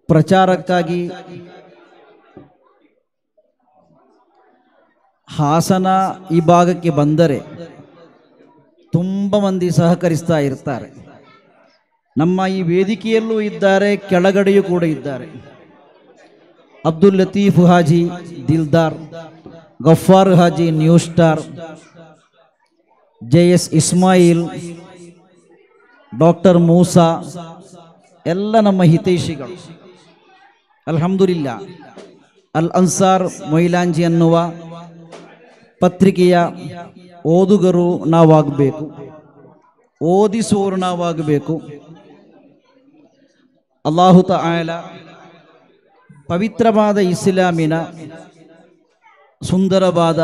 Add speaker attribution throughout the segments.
Speaker 1: ಪ್ರಚಾರಕ್ಕಾಗಿ ಹಾಸನ ಈ ಭಾಗಕ್ಕೆ ಬಂದರೆ ತುಂಬ ಮಂದಿ ಸಹಕರಿಸ್ತಾ ಇರ್ತಾರೆ. ನಮ್ಮ ಈ ವೇದಿಕೆಯಲ್ಲೂ ಇದ್ದಾರೆ, ಕೆಳಗಡೆಯೂ ಕೂಡ ಇದ್ದಾರೆ. Abdul Latif Haji Dildar, Gaffar Haji new star, JS Ismail, doctor Moosa ಎಲ್ಲ ನಮ್ಮ ಹಿತೈಷಿಗಳು. ಅಲ್ಹಮ್ದುಲಿಲ್ಲಾ, ಅಲ್ ಅನ್ಸಾರ್ ಮೊಯ್ಲಾಂಜಿ ಅನ್ನುವ ಪತ್ರಿಕೆಯ ಓದುಗರು ನಾವಾಗಬೇಕು, ಓದಿಸುವವರು ನಾವಾಗಬೇಕು. ಅಲ್ಲಾಹು ತಆಲ ಪವಿತ್ರವಾದ ಇಸ್ಲಾಮಿನ ಸುಂದರವಾದ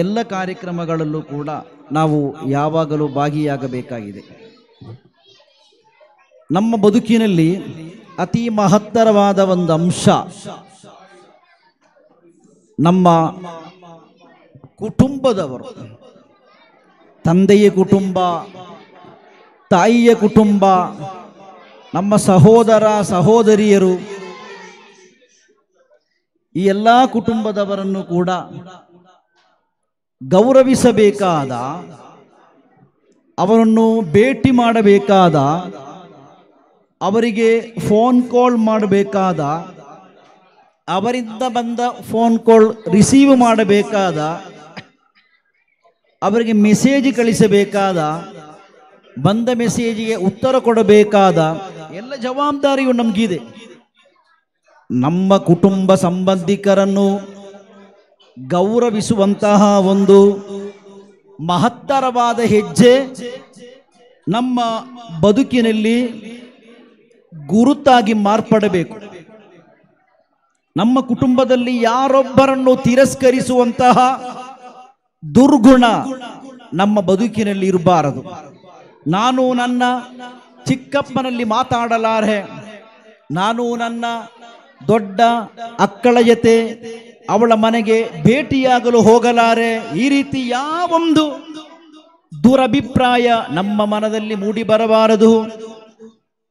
Speaker 1: ಎಲ್ಲ ಕಾರ್ಯಕ್ರಮಗಳಲ್ಲೂ ಕೂಡ ನಾವು ಯಾವಾಗಲೂ ಭಾಗಿಯಾಗಬೇಕಾಗಿದೆ. ನಮ್ಮ ಬದುಕಿನಲ್ಲಿ ಅತಿ ಮಹತ್ತರವಾದ ಒಂದು ಅಂಶ ನಮ್ಮ ಕುಟುಂಬದವರು. ತಂದೆಯ ಕುಟುಂಬ, ತಾಯಿಯ ಕುಟುಂಬ, ನಮ್ಮ ಸಹೋದರ ಸಹೋದರಿಯರು, ಈ ಎಲ್ಲ ಕುಟುಂಬದವರನ್ನು ಕೂಡ ಗೌರವಿಸಬೇಕಾದ, ಅವರನ್ನು ಭೇಟಿ ಮಾಡಬೇಕಾದ, ಅವರಿಗೆ ಫೋನ್ ಕಾಲ್ ಮಾಡಬೇಕಾದ, ಅವರಿಂದ ಬಂದ ಫೋನ್ ಕಾಲ್ ರಿಸೀವ್ ಮಾಡಬೇಕಾದ, ಅವರಿಗೆ ಮೆಸೇಜ್ ಕಳಿಸಬೇಕಾದ, ಬಂದ ಮೆಸೇಜಿಗೆ ಉತ್ತರ ಕೊಡಬೇಕಾದ ಎಲ್ಲ ಜವಾಬ್ದಾರಿಯು ನಮಗಿದೆ. ನಮ್ಮ ಕುಟುಂಬ ಸಂಬಂಧಿಕರನ್ನು ಗೌರವಿಸುವಂತಹ ಒಂದು ಮಹತ್ತರವಾದ ಹೆಜ್ಜೆ ನಮ್ಮ ಬದುಕಿನಲ್ಲಿ ಗುರುತಾಗಿ ಮಾರ್ಪಡಬೇಕು. ನಮ್ಮ ಕುಟುಂಬದಲ್ಲಿ ಯಾರೊಬ್ಬರನ್ನು ತಿರಸ್ಕರಿಸುವಂತಹ ದುರ್ಗುಣ ನಮ್ಮ ಬದುಕಿನಲ್ಲಿ ಇರಬಾರದು. ನಾನು ನನ್ನ ಚಿಕ್ಕಪ್ಪನಲ್ಲಿ ಮಾತಾಡಲಾರೆ, ನಾನು ನನ್ನ ದೊಡ್ಡ ಅಕ್ಕಳ ಜೊತೆ ಅವಳ ಮನೆಗೆ ಭೇಟಿಯಾಗಲು ಹೋಗಲಾರೆ, ಈ ರೀತಿ ಯಾವೊಂದು ದುರಭಿಪ್ರಾಯ ನಮ್ಮ ಮನದಲ್ಲಿ ಮೂಡಿ ಬರಬಾರದು.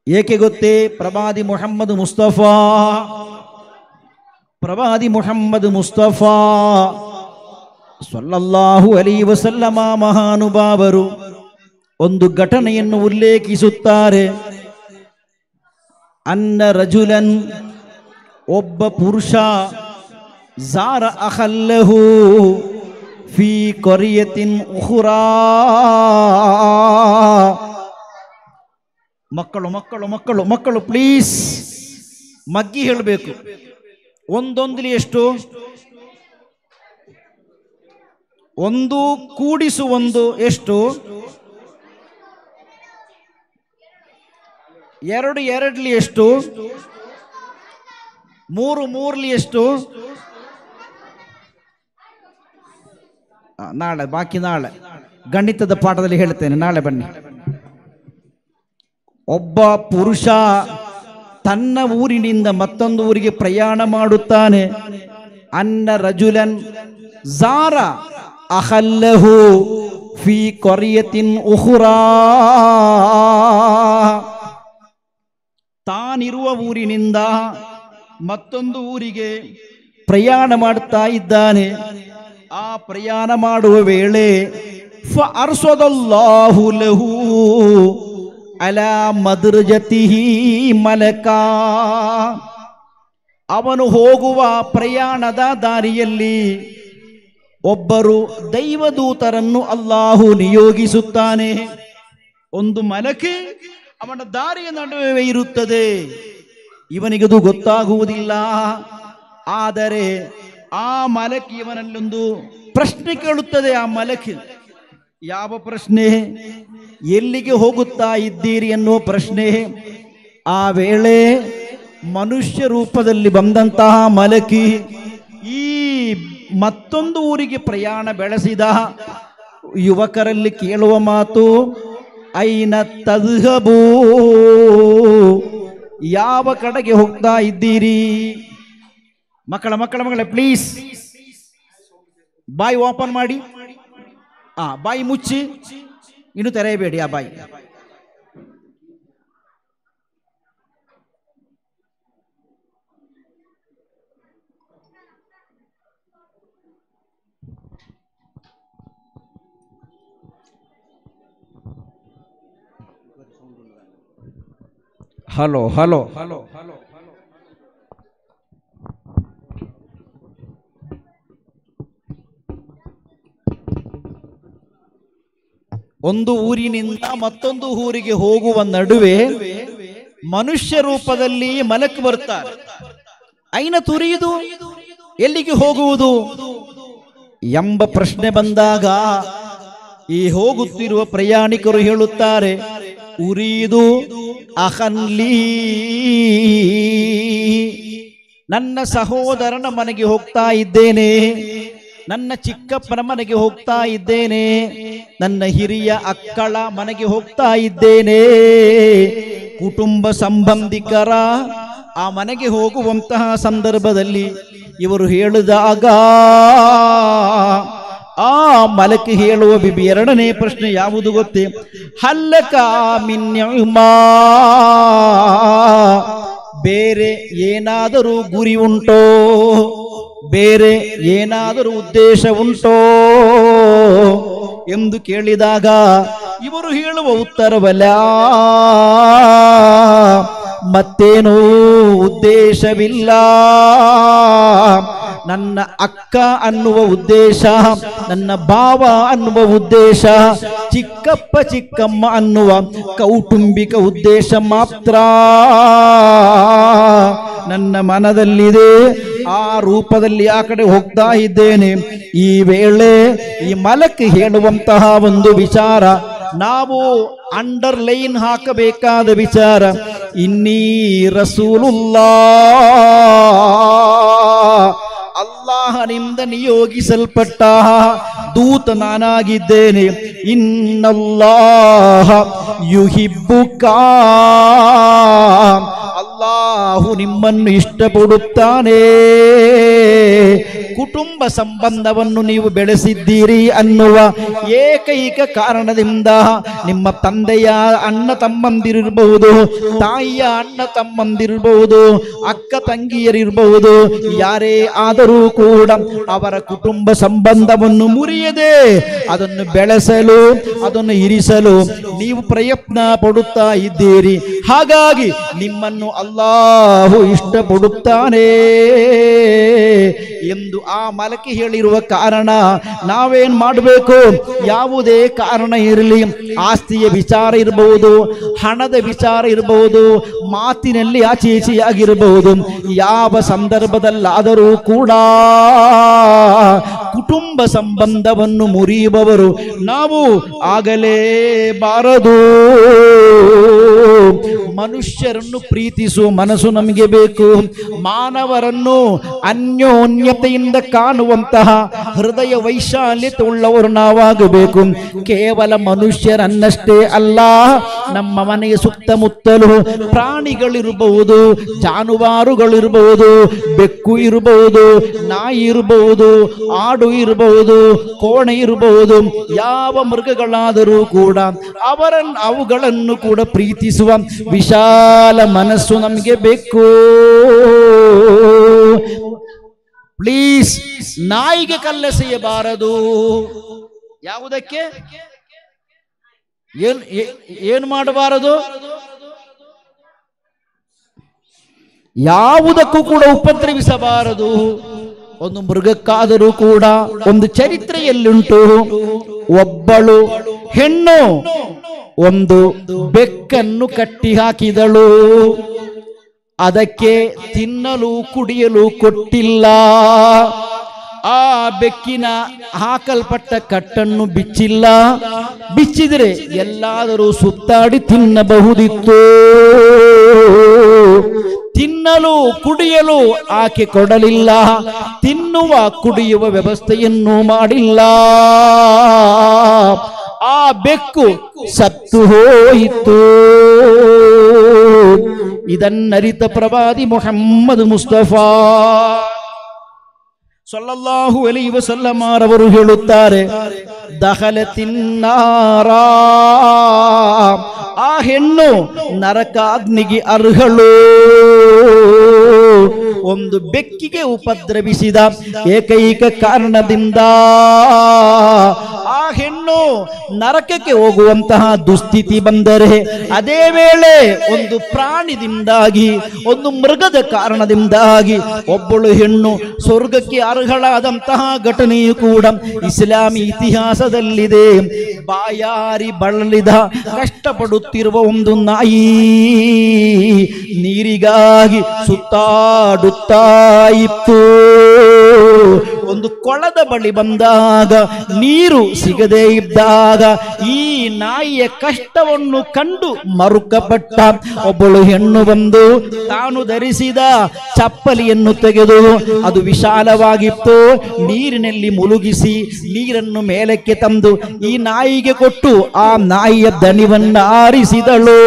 Speaker 1: ಏಕೆ ಗೊತ್ತೇ? ಪ್ರವಾದಿ ಮುಹಮ್ಮದ್ ಮುಸ್ತಫಾ ಸಲ್ಲಲ್ಲಾಹು ಅಲೈಹಿ ವಸಲ್ಲಮ ಮಹಾನುಭಾವರು ಒಂದು ಘಟನೆಯನ್ನು ಉಲ್ಲೇಖಿಸುತ್ತಾರೆ. ಅನ್ನ ರಜುಲನ್, ಒಬ್ಬ ಪುರುಷ, ಝಾರ ಅಖಲ್ಲಹು ಫೀ ಕೊರಿಯತಿನ್ ಉಖ್ರಾ. ಮಕ್ಕಳು ಮಕ್ಕಳು ಮಕ್ಕಳು ಮಕ್ಕಳು ಪ್ಲೀಸ್ ಮಗ್ಗಿ ಹೇಳಬೇಕು. ಒಂದೊಂದಲಿ ಎಷ್ಟು? ಒಂದು ಕೂಡಿಸು ಒಂದು ಎಷ್ಟು? ಎರಡು ಎರಡ್ಲಿ ಎಷ್ಟು? ಮೂರು ಮೂರ್ಲಿ ಎಷ್ಟು? ನಾಳೆ, ಬಾಕಿ ನಾಳೆ ಗಣಿತದ ಪಾಠದಲ್ಲಿ ಹೇಳ್ತೇನೆ, ನಾಳೆ ಬನ್ನಿ. ಒಬ್ಬ ಪುರುಷ ತನ್ನ ಊರಿನಿಂದ ಮತ್ತೊಂದು ಊರಿಗೆ ಪ್ರಯಾಣ ಮಾಡುತ್ತಾನೆ. ಅನ್ನ ರಜುಲನ್ ಝಾರ ಅಖಲ್ಲಹು ಫೀ ಕೊರಿಯತಿನ್ ಉಖ್ರಾ. ತಾನಿರುವ ಊರಿನಿಂದ ಮತ್ತೊಂದು ಊರಿಗೆ ಪ್ರಯಾಣ ಮಾಡುತ್ತಾ ಇದ್ದಾನೆ. ಆ ಪ್ರಯಾಣ ಮಾಡುವ ವೇಳೆ ಫಅರ್ಸದಲ್ಲಾಹು ಲಹು ಅಲಾ ಮದ್ರಜತಿಹಿ ಮಲಕಾ. ಅವನು ಹೋಗುವ ಪ್ರಯಾಣದ ದಾರಿಯಲ್ಲಿ ಒಬ್ಬರು ದೈವದೂತರನ್ನು ಅಲ್ಲಾಹು ನಿಯೋಗಿಸುತ್ತಾನೆ. ಒಂದು ಮಲಕೆ ಅವನ ದಾರಿಯ ನಡುವೆ ಇರುತ್ತದೆ. ಇವನಿಗದು ಗೊತ್ತಾಗುವುದಿಲ್ಲ. ಆದರೆ ಆ ಮಲಕಿ ಇವನಲ್ಲೊಂದು ಪ್ರಶ್ನೆ ಕೇಳುತ್ತದೆ. ಆ ಮಲಕಿ ಯಾವ ಪ್ರಶ್ನೆ? ಎಲ್ಲಿಗೆ ಹೋಗುತ್ತಾ ಇದ್ದೀರಿ ಎನ್ನುವ ಪ್ರಶ್ನೆ. ಆ ವೇಳೆ ಮನುಷ್ಯ ರೂಪದಲ್ಲಿ ಬಂದಂತಹ ಮಲಕಿ ಈ ಮತ್ತೊಂದು ಊರಿಗೆ ಪ್ರಯಾಣ ಬೆಳೆಸಿದ ಯುವಕರಲ್ಲಿ ಕೇಳುವ ಮಾತು, ಐನ ತದ್ಹಬೂ, ಯಾವ ಕಡೆಗೆ ಹೋಗ್ತಾ ಇದ್ದೀರಿ? ಮಕ್ಕಳ ಪ್ಲೀಸ್ ಬಾಯಿ ಓಪನ್ ಮಾಡಿ, ಬಾಯಿ ಮುಚ್ಚಿ, ಇನ್ನು ತೆರೆಯಬೇಡಿ ಆ ಬಾಯಿ. ಹಲೋ ಹಲೋ ಒಂದು ಊರಿನಿಂದ ಮತ್ತೊಂದು ಊರಿಗೆ ಹೋಗುವ ನಡುವೆ ಮನುಷ್ಯ ರೂಪದಲ್ಲಿ ಮಲಕ್ ಬರ್ತಾರೆ. ಐನ ತುರಿಯುವುದು, ಎಲ್ಲಿಗೆ ಹೋಗುವುದು ಎಂಬ ಪ್ರಶ್ನೆ ಬಂದಾಗ ಈ ಹೋಗುತ್ತಿರುವ ಪ್ರಯಾಣಿಕರು ಹೇಳುತ್ತಾರೆ, ಉರಿದು ಅಹನ್ಲಿ, ನನ್ನ ಸಹೋದರನ ಮನೆಗೆ ಹೋಗ್ತಾ ಇದ್ದೇನೆ, ನನ್ನ ಚಿಕ್ಕಪ್ಪನ ಮನೆಗೆ ಹೋಗ್ತಾ ಇದ್ದೇನೆ, ನನ್ನ ಹಿರಿಯ ಅಕ್ಕಳ ಮನೆಗೆ ಹೋಗ್ತಾ ಇದ್ದೇನೆ. ಕುಟುಂಬ ಸಂಬಂಧಿಕರ ಆ ಮನೆಗೆ ಹೋಗುವಂತಹ ಸಂದರ್ಭದಲ್ಲಿ ಇವರು ಹೇಳಿದಾಗ ಆ ಮಲಕ್ಕೆ ಹೇಳುವ ಬಿಬಿ ಎರಡನೇ ಪ್ರಶ್ನೆ ಯಾವುದು ಗೊತ್ತೇ? ಹಲ್ಲಕ ಮಿನ್ಯಮಾ, ಬೇರೆ ಏನಾದರೂ ಗುರಿ ಉಂಟೋ, ಬೇರೆ ಏನಾದರೂ ಉದ್ದೇಶ ಉಂಟೋ ಎಂದು ಕೇಳಿದಾಗ ಇವರು ಹೇಳುವ ಉತ್ತರವಲ್ಲ, ಮತ್ತೇನೂ ಉದ್ದೇಶವಿಲ್ಲ, ನನ್ನ ಅಕ್ಕ ಅನ್ನುವ ಉದ್ದೇಶ, ನನ್ನ ಭಾವ ಅನ್ನುವ ಉದ್ದೇಶ, ಚಿಕ್ಕಪ್ಪ ಚಿಕ್ಕಮ್ಮ ಅನ್ನುವ ಕೌಟುಂಬಿಕ ಉದ್ದೇಶ ಮಾತ್ರ ನನ್ನ ಮನದಲ್ಲಿದೆ. ಆ ರೂಪದಲ್ಲಿ ಆ ಕಡೆ ಹೋಗ್ತಾ ಇದ್ದೇನೆ. ಈ ವೇಳೆ ಈ ಮಲಕ್ ಹೇಳುವಂತಹ ಒಂದು ವಿಚಾರ ನಾವು ಅಂಡರ್ಲೈನ್ ಹಾಕಬೇಕಾದ ವಿಚಾರ, ಇನ್ನೀ ರಸೂಲುಲ್ಲಾಹ್, ಅಲ್ಲಾಹನಿಂದ ನಿಯೋಗಿಸಲ್ಪಟ್ಟ ದೂತ ನಾನಾಗಿದ್ದೇನೆ. ಇನ್ನಲ್ಲಾಹ ಯುಹಿಬ್ಬುಕ, ಅಲ್ಲಾಹು ನಿಮ್ಮನ್ನು ಇಷ್ಟಪಡುತ್ತಾನೆ. ಕುಟುಂಬ ಸಂಬಂಧವನ್ನು ನೀವು ಬೆಳೆಸಿದ್ದೀರಿ ಅನ್ನುವ ಏಕೈಕ ಕಾರಣದಿಂದ ನಿಮ್ಮ ತಂದೆಯ ಅಣ್ಣ ತಮ್ಮಂದಿರಿರಬಹುದು, ತಾಯಿಯ ಅಣ್ಣ ತಮ್ಮಂದಿರಬಹುದು, ಅಕ್ಕ ತಂಗಿಯರಿರಬಹುದು, ಯಾರೇ ಆದರೂ ಕೂಡ ಅವರ ಕುಟುಂಬ ಸಂಬಂಧವನ್ನು ಮುರಿಯದೆ ಅದನ್ನು ಬೆಳೆಸಲು, ಅದನ್ನು ಇರಿಸಲು ನೀವು ಪ್ರಯತ್ನ ಪಡುತ್ತಾ ಇದ್ದೀರಿ. ಹಾಗಾಗಿ ನಿಮ್ಮನ್ನು ಅಲ್ಲಾಹು ಇಷ್ಟಪಡುತ್ತಾನೆ ಎಂದು ಆ ಮಲಕಿ ಹೇಳಿರುವ ಕಾರಣ ನಾವೇನ್ ಮಾಡಬೇಕು? ಯಾವುದೇ ಕಾರಣ ಇರಲಿ, ಆಸ್ತಿಯ ವಿಚಾರ ಇರಬಹುದು, ಹಣದ ವಿಚಾರ ಇರಬಹುದು, ಮಾತಿನಲ್ಲಿ ಆಚೆ ಈಚೆಯಾಗಿರಬಹುದು, ಯಾವ ಸಂದರ್ಭದಲ್ಲಾದರೂ ಕೂಡ ಕುಟುಂಬ ಸಂಬಂಧವನ್ನು ಮುರಿಯುವವರು ನಾವು ಆಗಲೇಬಾರದು. ಮನುಷ್ಯರನ್ನು ಪ್ರೀತಿಸುವ ಮನಸ್ಸು ನಮಗೆ ಬೇಕು. ಮಾನವರನ್ನು ಅನ್ಯೋನ್ಯತೆಯಿಂದ ಕಾಣುವಂತಹ ಹೃದಯ ವೈಶಾಲ್ಯತೆ ಉಳ್ಳವರು ನಾವಾಗಬೇಕು. ಕೇವಲ ಮನುಷ್ಯರನ್ನಷ್ಟೇ ಅಲ್ಲ, ನಮ್ಮ ಮನೆಯ ಸುತ್ತಮುತ್ತಲು ಪ್ರಾಣಿಗಳಿರಬಹುದು, ಜಾನುವಾರುಗಳಿರಬಹುದು, ಬೆಕ್ಕು ಇರಬಹುದು, ನಾಯಿ ಇರಬಹುದು, ಆಡು ಇರಬಹುದು, ಕೋಣೆ ಇರಬಹುದು, ಯಾವ ಮೃಗಗಳಾದರೂ ಕೂಡ ಅವುಗಳನ್ನು ಕೂಡ ಪ್ರೀತಿಸುವ ವಿಶಾಲ ಮನಸ್ಸು ನಮಗೆ ಬೇಕು. ಪ್ಲೀಸ್, ನಾಯಿಗೆ ಕಲ್ಲೆಸೆಯಬಾರದು. ಯಾವುದಕ್ಕೆ? ಏನು ಮಾಡಬಾರದು? ಯಾವುದಕ್ಕೂ ಕೂಡ ಉಪದ್ರವಿಸಬಾರದು. ಒಂದು ಮೃಗಕ್ಕಾದರೂ ಕೂಡ ಒಂದು ಚರಿತ್ರೆಯಲ್ಲುಂಟು. ಒಬ್ಬಳು ಹೆಣ್ಣು ಒಂದು ಬೆಕ್ಕನ್ನು ಕಟ್ಟಿ ಹಾಕಿದಳು. ಅದಕ್ಕೆ ತಿನ್ನಲು ಕುಡಿಯಲು ಕೊಟ್ಟಿಲ್ಲ. ಆ ಬೆಕ್ಕಿನ ಹಾಕಲ್ಪಟ್ಟ ಕಟ್ಟನ್ನು ಬಿಚ್ಚಿಲ್ಲ. ಬಿಚ್ಚಿದರೆ ಎಲ್ಲಾದರೂ ಸುತ್ತಾಡಿ ತಿನ್ನಬಹುದಿತ್ತು. ತಿನ್ನಲು ಕುಡಿಯಲು ಆಕೆ ಕೊಡಲಿಲ್ಲ. ತಿನ್ನುವ ಕುಡಿಯುವ ವ್ಯವಸ್ಥೆಯನ್ನು ಮಾಡಿಲ್ಲ. ಆ ಬೆಕ್ಕು ಸತ್ತು ಹೋಯಿತು. ಇದನ್ನರಿತ ಪ್ರವಾದಿ ಮುಹಮ್ಮದ್ ಮುಸ್ತಫಾ ಸಲ್ಲಲ್ಲಾಹು ಅಲೈಹಿ ವಸಲ್ಲಮ ರವರು ಹೇಳುತ್ತಾರೆ, ದಖಲತಿನ್ನಾರ, ಆ ಹೆಣ್ಣು ನರಕಾಗ್ನಿಗೆ ಅರ್ಹಳು. ಒಂದು ಬೆಕ್ಕಿಗೆ ಉಪದ್ರವಿಸಿದ ಏಕೈಕ ಕಾರಣದಿಂದ ಆ ಹೆಣ್ಣು ನರಕಕ್ಕೆ ಹೋಗುವಂತಹ ದುಸ್ಥಿತಿ ಬಂದರೆ, ಅದೇ ವೇಳೆ ಒಂದು ಪ್ರಾಣಿದಿಂದಾಗಿ, ಒಂದು ಮೃಗದ ಕಾರಣದಿಂದಾಗಿ ಒಬ್ಬಳು ಹೆಣ್ಣು ಸ್ವರ್ಗಕ್ಕೆ ಅರ್ಹಳಾದಂತಹ ಘಟನೆಯು ಕೂಡ ಇಸ್ಲಾಮಿ ಇತಿಹಾಸದಲ್ಲಿದೆ. ಬಾಯಾರಿ ಬಳಲಿದ ಕಷ್ಟಪಡುತ್ತಿರುವ ಒಂದು ನಾಯಿ ನೀರಿಗಾಗಿ ಸುತ್ತಾಡುತ್ತಾ ಇತ್ತು. ಒಂದು ಕೊಳದ ಬಳಿ ಬಂದಾಗ, ನೀರು ಸಿಗದೇ ಇದ್ದಾಗ ಈ ನಾಯಿಯ ಕಷ್ಟವನ್ನು ಕಂಡು ಮರುಕಪಟ್ಟ ಒಬ್ಬಳು ಹೆಣ್ಣು ಬಂದು ತಾನು ಧರಿಸಿದ ಚಪ್ಪಲಿಯನ್ನು ತೆಗೆದು, ಅದು ವಿಶಾಲವಾಗಿತ್ತು, ನೀರಿನಲ್ಲಿ ಮುಳುಗಿಸಿ ನೀರನ್ನು ಮೇಲಕ್ಕೆ ತಂದು ಈ ನಾಯಿಗೆ ಕೊಟ್ಟು ಆ ನಾಯಿಯ ದಣಿವನ್ನು ಆರಿಸಿದಳು.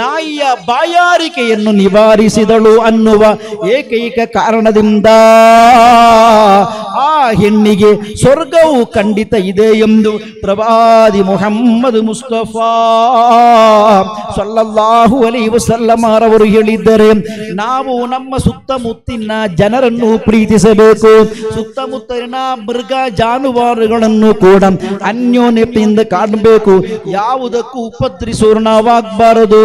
Speaker 1: ನಾಯಿಯ ಬಾಯಾರಿಕೆಯನ್ನು ನಿವಾರಿಸಿದಳು ಅನ್ನುವ ಏಕೈಕ ಕಾರಣದಿಂದ ಆ ಹೆಣ್ಣಿಗೆ ಸ್ವರ್ಗವು ಖಂಡಿತ ಇದೆ ಎಂದು ಪ್ರವಾದಿ ಮುಹಮ್ಮದ್ ಮುಸ್ತಫಾ ಸಲ್ಲಲ್ಲಾಹು ಅಲೈಹಿ ವಸಲ್ಲಂ ಅವರು ಹೇಳಿದ್ದಾರೆ. ನಾವು ನಮ್ಮ ಸುತ್ತಮುತ್ತಿನ ಜನರನ್ನು ಪ್ರೀತಿಸಬೇಕು, ಸುತ್ತಮುತ್ತಲಿನ ಮೃಗ ಜಾನುವಾರುಗಳನ್ನು ಕೂಡ ಅನ್ಯೋನ್ಯತೆಯಿಂದ ಕಾಣಬೇಕು, ಯಾವುದಕ್ಕೂ ಉಪದ್ರಿಸೋರು ನಾವಾಗಬಾರದು.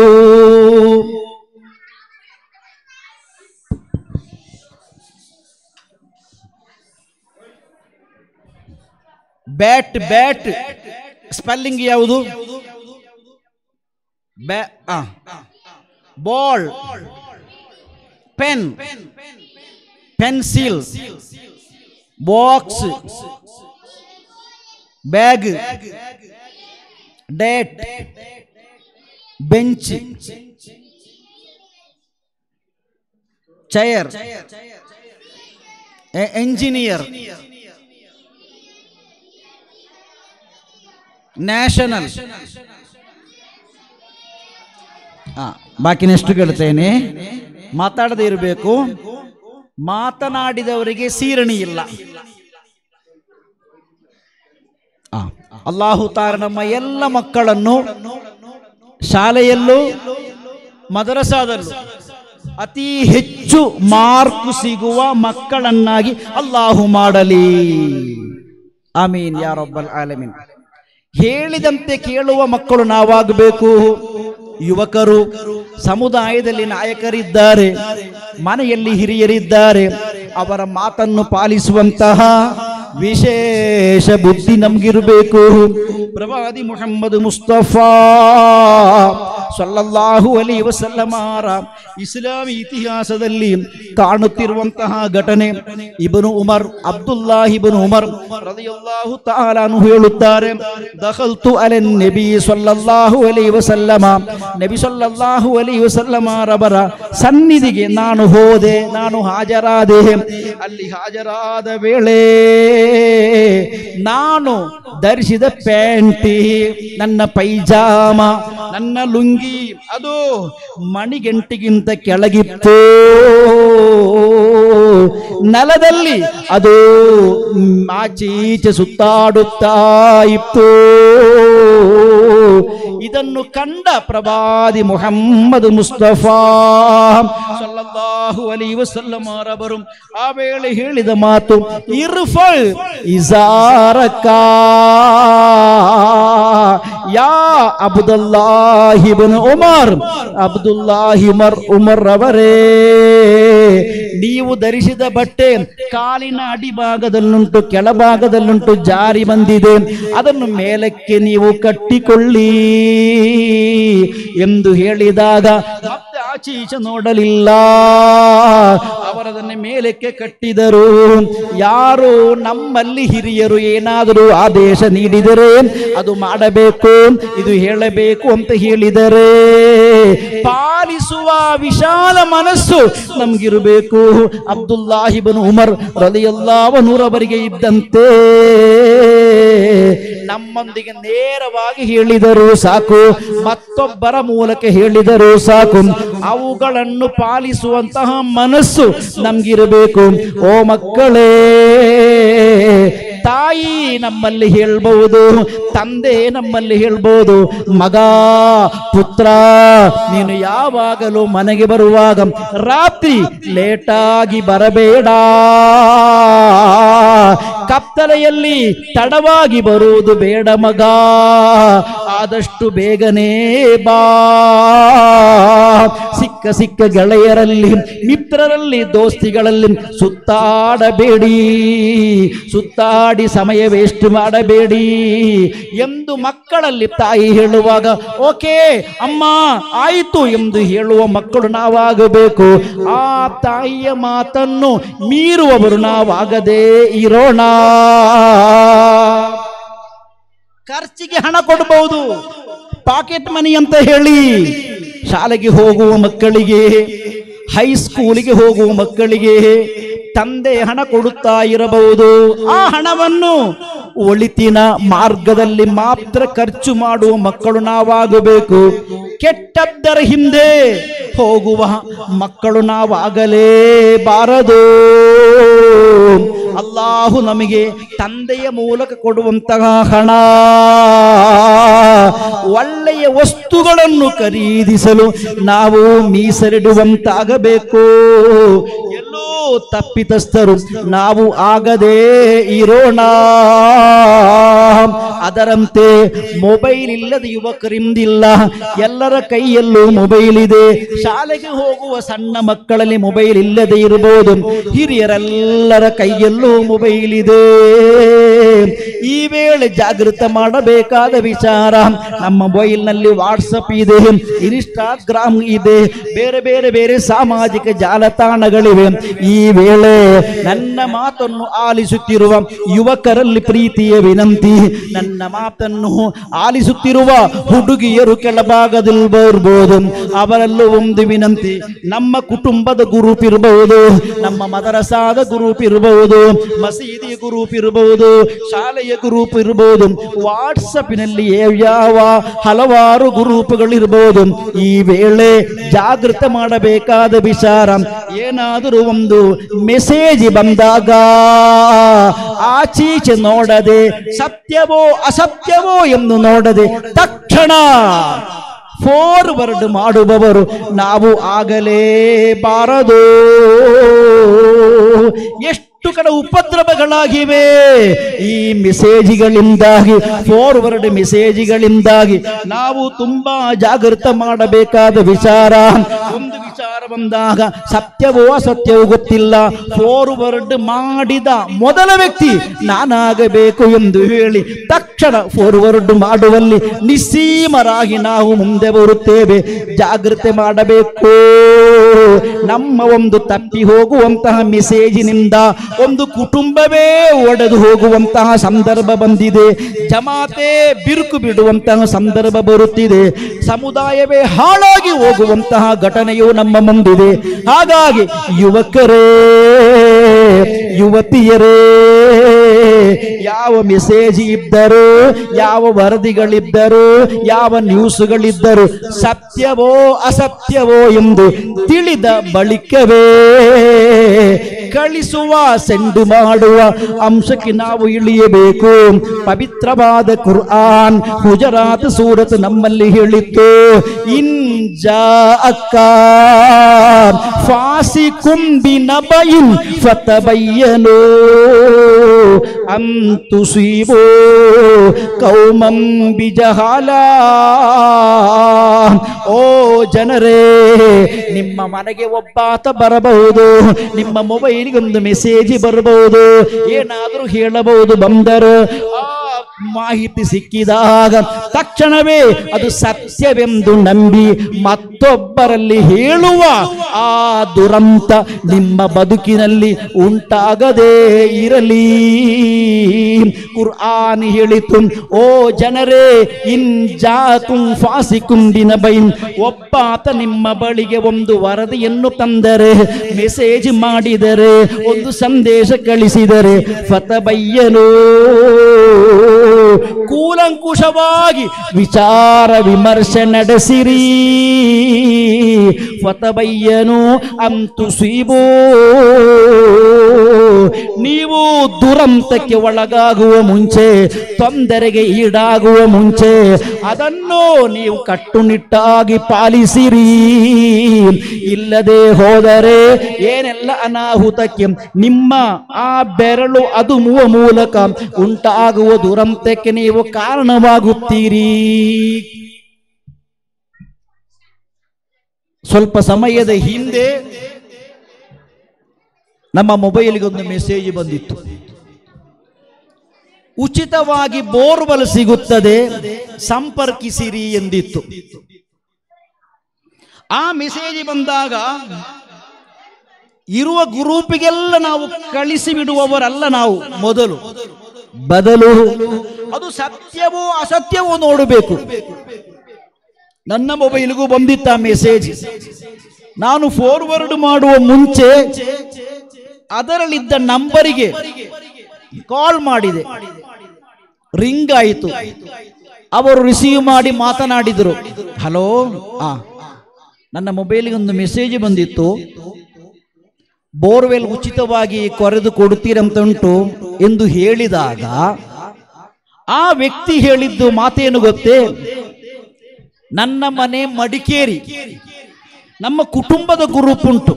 Speaker 1: ಬ್ಯಾಟ್ ಬ್ಯಾಟ್ ಸ್ಪೆಲ್ಲಿಂಗ್ ಯಾವುದು? Ball, pen, pencil, box, bag, date, bench, chair, engineer, national. ಬಾಕಿ ನೆಕ್ಸ್ಟ್ ಕೇಳ್ತೇನೆ. ಮಾತಾಡದೇ ಇರಬೇಕು, ಮಾತನಾಡಿದವರಿಗೆ ಸೀರಣಿ ಇಲ್ಲ. ಅಲ್ಲಾಹು ತಾಲ ನಮ್ಮ ಎಲ್ಲ ಮಕ್ಕಳನ್ನು ಶಾಲೆಯಲ್ಲೂ ಮದರಸಾದಲ್ಲೂ ಅತಿ ಹೆಚ್ಚು ಮಾರ್ಕ್ ಸಿಗುವ ಮಕ್ಕಳನ್ನಾಗಿ ಅಲ್ಲಾಹು ಮಾಡಲಿ. ಆಮೀನ್ ಯಾ ರಬ್ಬಲ್ ಆಲಮೀನ್. ಹೇಳಿದಂತೆ ಕೇಳುವ ಮಕ್ಕಳು ನಾವಾಗಬೇಕು. ಯುವಕರು, ಸಮುದಾಯದಲ್ಲಿ ನಾಯಕರಿದ್ದಾರೆ, ಮನೆಯಲ್ಲಿ ಹಿರಿಯರಿದ್ದಾರೆ, ಅವರ ಮಾತನ್ನು ಪಾಲಿಸುವಂತಹ ವಿಶೇಷ ಬುದ್ಧಿ ನಮಗಿರಬೇಕು. ಪ್ರವಾದಿ ಮುಹಮ್ಮದ್ ಮುಸ್ತಫಾ ಸಲ್ಲಲ್ಲಾಹು ಅಲೈಹಿ ವಸಲ್ಲಮರ ಇಸ್ಲಾಮಿ ಇತಿಹಾಸದಲ್ಲಿ ಕಾಣುತ್ತಿರುವಂತಹ ಘಟನೆ. ಇಬ್ನು ಉಮರ್, ಅಬ್ದುಲ್ಲಾಹ್ ಇಬ್ನು ಉಮರ್ ರದಿಯಲ್ಲಾಹು ತಆಲಾ ಅನ್ಹು ಹೇಳುತ್ತಾರೆ, ದಖಲ್ತು ಅಲನ್ ನಬಿ ಸಲ್ಲಲ್ಲಾಹು ಅಲೈಹಿ ವಸಲ್ಲಮ, ನಬಿ ಸಲ್ಲಲ್ಲಾಹು ಅಲೈಹಿ ವಸಲ್ಲಮರವರ ಸನ್ನಿಧಿಗೆ ನಾನು ಹೋದೆ, ನಾನು ಹಾಜರಾದೆ. ಅಲ್ಲಿ ಹಾಜರಾದ ವೇಳೆ ನಾನು ಧರಿಸಿದ ಪ್ಯಾಂಟಿ, ನನ್ನ ಪೈಜಾಮ, ನನ್ನ ಲುಂಗಿ ಅದು ಮಣಿಗಂಟಿಗಿಂತ ಕೆಳಗಿತ್ತು. ನೆಲದಲ್ಲಿ ಅದು ಆಚೀಚೆ ಸುತ್ತಾಡುತ್ತಾ ಇತ್ತು. ಇದನ್ನು ಕಂಡ ಪ್ರವಾದಿ ಮುಹಮ್ಮದ್ ಮುಸ್ತಫಾ ಸಲ್ಲಲ್ಲಾಹು ಅಲೈಹಿ ವಸಲ್ಲಂ ರವರು ಆ ವೇಳೆ ಹೇಳಿದ ಮಾತು, ಇರ್ಫಲ್ ಇಜಾರಕ ಯಾ ಅಬ್ದುಲ್ಲಾಹ್ ಇಬ್ನ್ ಉಮರ್, ಅಬ್ದುಲ್ಲಾಹ್ ಉಮರ್ ಅವರೇ, ನೀವು ಧರಿಸಿದ ಬಟ್ಟೆ ಕಾಲಿನ ಅಡಿಭಾಗದಲ್ಲುಂಟು, ಕೆಳಭಾಗದಲ್ಲುಂಟು, ಜಾರಿ ಬಂದಿದೆ, ಅದನ್ನು ಮೇಲಕ್ಕೆ ನೀವು ಕಟ್ಟಿಕೊಳ್ಳಿ ಎಂದು ಹೇಳಿದಾಗ ಮತ್ತೆ ಆಚೀಚೆ ನೋಡಲಿಲ್ಲ, ಅವರದನ್ನೇ ಮೇಲಕ್ಕೆ ಕಟ್ಟಿದರು. ಯಾರು ನಮ್ಮಲ್ಲಿ ಹಿರಿಯರು ಏನಾದರೂ ಆದೇಶ ನೀಡಿದರೆ ಅದು ಮಾಡಬೇಕು, ಇದು ಹೇಳಬೇಕು ಅಂತ ಹೇಳಿದರೆ ಪಾಲಿಸುವ ವಿಶಾಲ ಮನಸ್ಸು ನಮಗಿರಬೇಕು. ಅಬ್ದುಲ್ಲಾಹ್ ಇಬ್ನ್ ಉಮರ್ ರಲಿಯಲ್ಲಾಹು ಅನ್ಹು ಅವರಿಗೆ ಇದ್ದಂತೆ ನಮ್ಮೊಂದಿಗೆ ನೇರವಾಗಿ ಹೇಳಿದರೂ ಸಾಕು, ಮತ್ತೊಬ್ಬರ ಮೂಲಕ ಹೇಳಿದರೂ ಸಾಕು, ಅವುಗಳನ್ನು ಪಾಲಿಸುವಂತಹ ಮನಸ್ಸು ನಮಗಿರಬೇಕು. ಓ ಮಕ್ಕಳೇ, ತಾಯಿ ತಾಯಿ ನಮ್ಮಲ್ಲಿ ಹೇಳ್ಬಹುದು, ತಂದೆ ನಮ್ಮಲ್ಲಿ ಹೇಳ್ಬಹುದು, ಮಗ ಪುತ್ರ ನೀನು ಯಾವಾಗಲೂ ಮನೆಗೆ ಬರುವಾಗ ರಾತ್ರಿ ಲೇಟಾಗಿ ಬರಬೇಡ, ಕತ್ತಲೆಯಲ್ಲಿ ತಡವಾಗಿ ಬರುವುದು ಬೇಡ ಮಗ, ಆದಷ್ಟು ಬೇಗನೆ ಬಾ. ಸಿಕ್ಕ ಗೆಳೆಯರಲ್ಲಿ, ಮಿತ್ರರಲ್ಲಿ, ದೋಸ್ತಿಗಳಲ್ಲಿ ಸುತ್ತಾಡಬೇಡಿ, ಸುತ್ತಾಡಿ ಸಮಯ ವೇಸ್ಟ್ ಮಾಡಬೇಡಿ ಎಂದು ಮಕ್ಕಳಲ್ಲಿ ತಾಯಿ ಹೇಳುವಾಗ ಓಕೆ ಅಮ್ಮ ಆಯಿತು ಎಂದು ಹೇಳುವ ಮಕ್ಕಳು ನಾವಾಗಬೇಕು. ಆ ತಾಯಿಯ ಮಾತನ್ನು ಮೀರುವವರು ನಾವಾಗದೇ ಇರೋಣ. ಖರ್ಚಿಗೆ ಹಣ ಕೊಡಬಹುದು, ಪಾಕೆಟ್ ಮನಿ ಅಂತ ಹೇಳಿ ಶಾಲೆಗೆ ಹೋಗುವ ಮಕ್ಕಳಿಗೆ, ಹೈಸ್ಕೂಲಿಗೆ ಹೋಗುವ ಮಕ್ಕಳಿಗೆ ತಂದೆ ಹಣ ಕೊಡುತ್ತಾ ಇರಬಹುದು. ಆ ಹಣವನ್ನು ಒಳಿತಿನ ಮಾರ್ಗದಲ್ಲಿ ಮಾತ್ರ ಖರ್ಚು ಮಾಡುವ ಮಕ್ಕಳು ನಾವಾಗಬೇಕು. ಕೆಟ್ಟದ್ದರ ಹಿಂದೆ ಹೋಗುವ ಮಕ್ಕಳು ನಾವಾಗಲೇಬಾರದು. ಅಲ್ಲಾಹು ನಮಗೆ ತಂದೆಯ ಮೂಲಕ ಕೊಡುವಂತಹ ಹಣ ಒಳ್ಳೆಯ ವಸ್ತುಗಳನ್ನು ಖರೀದಿಸಲು ನಾವು ಮೀಸಲಿಡುವಂತಾಗಬೇಕು. ಎಲ್ಲೋ ತಪ್ಪಿತಸ್ಥರು ನಾವು ಆಗದೇ ಇರೋಣ. ಅದರಂತೆ ಮೊಬೈಲ್ ಇಲ್ಲದ ಯುವಕರಿಂದಿಲ್ಲ, ಎಲ್ಲರ ಕೈಯಲ್ಲೂ ಮೊಬೈಲ್ ಇದೆ. ಶಾಲೆಗೆ ಹೋಗುವ ಸಣ್ಣ ಮಕ್ಕಳಲ್ಲಿ ಮೊಬೈಲ್ ಇಲ್ಲದೆ ಇರಬಹುದು, ಹಿರಿಯರೆಲ್ಲರ ಕೈಯಲ್ಲೂ ಮೊಬೈಲ್ ಇದೆ. ಈ ವೇಳೆ ಜಾಗೃತ ಮಾಡಬೇಕಾದ ವಿಚಾರ, ನಮ್ಮ ಮೊಬೈಲ್ನಲ್ಲಿ ವಾಟ್ಸಪ್ ಇದೆ, ಇನ್ಸ್ಟಾಗ್ರಾಮ್ ಇದೆ, ಬೇರೆ ಬೇರೆ ಬೇರೆ ಸಾಮಾಜಿಕ ಜಾಲತಾಣಗಳಿವೆ. ಈ ವೇಳೆ ನನ್ನ ಮಾತನ್ನು ಆಲಿಸುತ್ತಿರುವ ಯುವಕರಲ್ಲಿ ಪ್ರೀತಿಯ ವಿನಂತಿ, ನನ್ನ ಮಾತನ್ನು ಆಲಿಸುತ್ತಿರುವ ಹುಡುಗಿಯರು ಕೆಳಭಾಗದಲ್ಲಿ ಬರ್ಬೋದು, ಅವರಲ್ಲೂ ಒಂದು ವಿನಂತಿ. ನಮ್ಮ ಕುಟುಂಬದ ಗ್ರೂಪ್ ಇರಬಹುದು, ನಮ್ಮ ಮದರಸಾದ ಗ್ರೂಪ್ ಇರಬಹುದು, ಮಸೀದಿ ಗ್ರೂಪ್ ಇರಬಹುದು, ಶಾಲೆಯ ಗ್ರೂಪ್ ಇರಬಹುದು, ವಾಟ್ಸಪ್ನಲ್ಲಿ ಯಾವ ಹಲವಾರು ಗ್ರೂಪ್ಗಳಿರಬಹುದು. ಈ ವೇಳೆ ಜಾಗೃತ ಮಾಡಬೇಕಾದ ವಿಚಾರ, ಏನಾದರೂ ಒಂದು ಮೆಸೇಜ್ ಬಂದಾಗ ಆಚೀಚೆ ನೋಡದೆ, ಸತ್ಯವೋ ಅಸತ್ಯವೋ ಎಂದು ನೋಡದೆ ತಕ್ಷಣ ಫಾರ್ವರ್ಡ್ ಮಾಡುವವರು ನಾವು ಆಗಲೇಬಾರದು. ಎಷ್ಟು ಕಡೆ ಉಪದ್ರವಗಳಾಗಿವೆ ಈ ಮೆಸೇಜ್ಗಳಿಂದಾಗಿ, ಫಾರ್ವರ್ಡ್ ಮೆಸೇಜ್ಗಳಿಂದಾಗಿ. ನಾವು ತುಂಬಾ ಜಾಗೃತ ಮಾಡಬೇಕಾದ ವಿಚಾರ. ಒಂದು ವಿಚಾರ ಬಂದಾಗ ಸತ್ಯವೋ ಅಸತ್ಯವೋ ಗೊತ್ತಿಲ್ಲ, ಫಾರ್ವರ್ಡ್ ಮಾಡಿದ ಮೊದಲ ವ್ಯಕ್ತಿ ನಾನಾಗಬೇಕು ಎಂದು ಹೇಳಿ ತಕ್ಷಣ ಫಾರ್ವರ್ಡ್ ಮಾಡುವಲ್ಲಿ ನಿಸ್ಸೀಮರಾಗಿ ನಾವು ಮುಂದೆ ಬರುತ್ತೇವೆ. ಜಾಗೃತೆ ಮಾಡಬೇಕು. ನಮ್ಮ ಒಂದು ತಪ್ಪಿ ಹೋಗುವಂತಹ ಮೆಸೇಜಿನಿಂದ ಒಂದು ಕುಟುಂಬವೇ ಒಡೆದು ಹೋಗುವಂತಹ ಸಂದರ್ಭ ಬಂದಿದೆ, ಜಮಾತೆ ಬಿರುಕು ಬಿಡುವಂತಹ ಸಂದರ್ಭ ಬರುತ್ತಿದೆ, ಸಮುದಾಯವೇ ಹಾಳಾಗಿ ಹೋಗುವಂತಹ ಘಟನೆಯು ನಮ್ಮ ಮುಂದಿದೆ. ಹಾಗಾಗಿ ಯುವಕರೇ, ಯುವತಿಯರೇ, ಯಾವ ಮೆಸೇಜ್ ಇದ್ದರೂ, ಯಾವ ವರದಿಗಳಿದ್ದರೂ, ಯಾವ ನ್ಯೂಸ್ಗಳಿದ್ದರೂ ಸತ್ಯವೋ ಅಸತ್ಯವೋ ಎಂದು ತಿಳಿದ ಬಳಿಕವೇ ಕಳಿಸುವ, ಸೆಂಡ್ ಮಾಡುವ ಅಂಶಕ್ಕೆ ನಾವು ಇಳಿಯಬೇಕು. ಪವಿತ್ರವಾದ ಕುರ್ಆನ್ ಹುಜರಾತ್ ಸೂರತ್ ನಮ್ಮಲ್ಲಿ ಹೇಳಿತ್ತು, ಇನ್ ಜಾಅಕ ಫಾಸಿಕುಂ ಬಿನಬಯಿನ್ ಫತಬಯ್ಯನು ಅನ್ ತುಸೀಬು ಕೌಮಂ ಬಿಜಹಾಲಾ. ಓ ಜನರೇ, ನಿಮ್ಮ ಮನೆಗೆ ಒಬ್ಬಾತ ಬರಬಹುದು, ನಿಮ್ಮ ಮೊಬೈಲ್ಗೆ ಒಂದು ಮೆಸೇಜ್ ಬರಬಹುದು, ಏನಾದರೂ ಹೇಳಬಹುದು. ಬಂದರು ಮಾಹಿತಿ ಸಿಕ್ಕಿದಾಗ ತಕ್ಷಣವೇ ಅದು ಸತ್ಯವೆಂದು ನಂಬಿ ಮತ್ತೊಬ್ಬರಲ್ಲಿ ಹೇಳುವ ಆ ದುರಂತ ನಿಮ್ಮ ಬದುಕಿನಲ್ಲಿ ಉಂಟಾಗದೇ ಇರಲಿ. ಕುರ್ಆನ್ ಹೇಳಿತು, ಓ ಜನರೇ, ಇನ್ ಜಾಕುಂ ಫಾಸಿಕುಂ ಬಿನಬೈನ್, ಒಬ್ಬಾತ ನಿಮ್ಮ ಬಳಿಗೆ ಒಂದು ವರದಿಯನ್ನು ತಂದರೆ, ಮೆಸೇಜ್ ಮಾಡಿದರೆ, ಒಂದು ಸಂದೇಶ ಕಳಿಸಿದರೆ, ಫತಬಯ್ಯನು, ಕೂಲಂಕುಷವಾಗಿ ವಿಚಾರ ವಿಮರ್ಶೆ ನಡೆಸಿರಿ. ಫತಬಯ್ಯನು ಅನ್ ತುಸೀಬು ನೀವು ದುರಂತಕ್ಕೆ ಒಳಗಾಗುವ ಮುಂಚೆ, ತೊಂದರೆಗೆ ಈಡಾಗುವ ಮುಂಚೆ ಅದನ್ನು ನೀವು ಕಟ್ಟುನಿಟ್ಟಾಗಿ ಪಾಲಿಸಿರಿ. ಇಲ್ಲದೆ ಹೋದರೆ ಏನೆಲ್ಲ ಅನಾಹುತಕ್ಕೆ ನಿಮ್ಮ ಆ ಬೆರಳು ಅದುಮುವ ಮೂಲಕ ಉಂಟಾಗುವ ದುರಂತಕ್ಕೆ ನೀವು ಕಾರಣವಾಗುತ್ತೀರಿ. ಸ್ವಲ್ಪ ಸಮಯದ ಹಿಂದೆ ನಮ್ಮ ಮೊಬೈಲ್ಗೆ ಒಂದು ಮೆಸೇಜ್ ಬಂದಿತ್ತು. ಉಚಿತವಾಗಿ ಬೋರ್ವೆಲ್ ಸಿಗುತ್ತದೆ, ಸಂಪರ್ಕಿಸಿರಿ ಎಂದಿತ್ತು. ಆ ಮೆಸೇಜ್ ಬಂದಾಗ ಇರುವ ಗ್ರೂಪಿಗೆಲ್ಲ ನಾವು ಕಳಿಸಿ ಬಿಡುವವರಲ್ಲ ನಾವು, ಬದಲು ಅದು ಸತ್ಯವೋ ಅಸತ್ಯವೋ ನೋಡಬೇಕು. ನನ್ನ ಮೊಬೈಲ್ಗೂ ಬಂದಿತ್ತ ಮೆಸೇಜ್. ನಾನು ಫಾರ್ವರ್ಡ್ ಮಾಡುವ ಮುಂಚೆ ಅದರಲ್ಲಿದ್ದ ನಂಬರಿಗೆ ಕಾಲ್ ಮಾಡಿದೆ, ರಿಂಗ್ ಆಯಿತು. ಅವರು ರಿಸೀವ್ ಮಾಡಿ ಮಾತನಾಡಿದರು. ಹಲೋ, ನನ್ನ ಮೊಬೈಲ್ಗೆ ಒಂದು ಮೆಸೇಜ್ ಬಂದಿತ್ತು, ಬೋರ್ವೆಲ್ ಉಚಿತವಾಗಿ ಕೊರೆದು ಕೊಡುತ್ತೀರಂತುಂಟು ಎಂದು ಹೇಳಿದಾಗ ಆ ವ್ಯಕ್ತಿ ಹೇಳಿದ್ದು ಮಾತೇನು ಗೊತ್ತೇ? ನನ್ನ ಮನೆ ಮಡಿಕೇರಿ, ನಮ್ಮ ಕುಟುಂಬದ ಗ್ರೂಪ್ ಉಂಟು,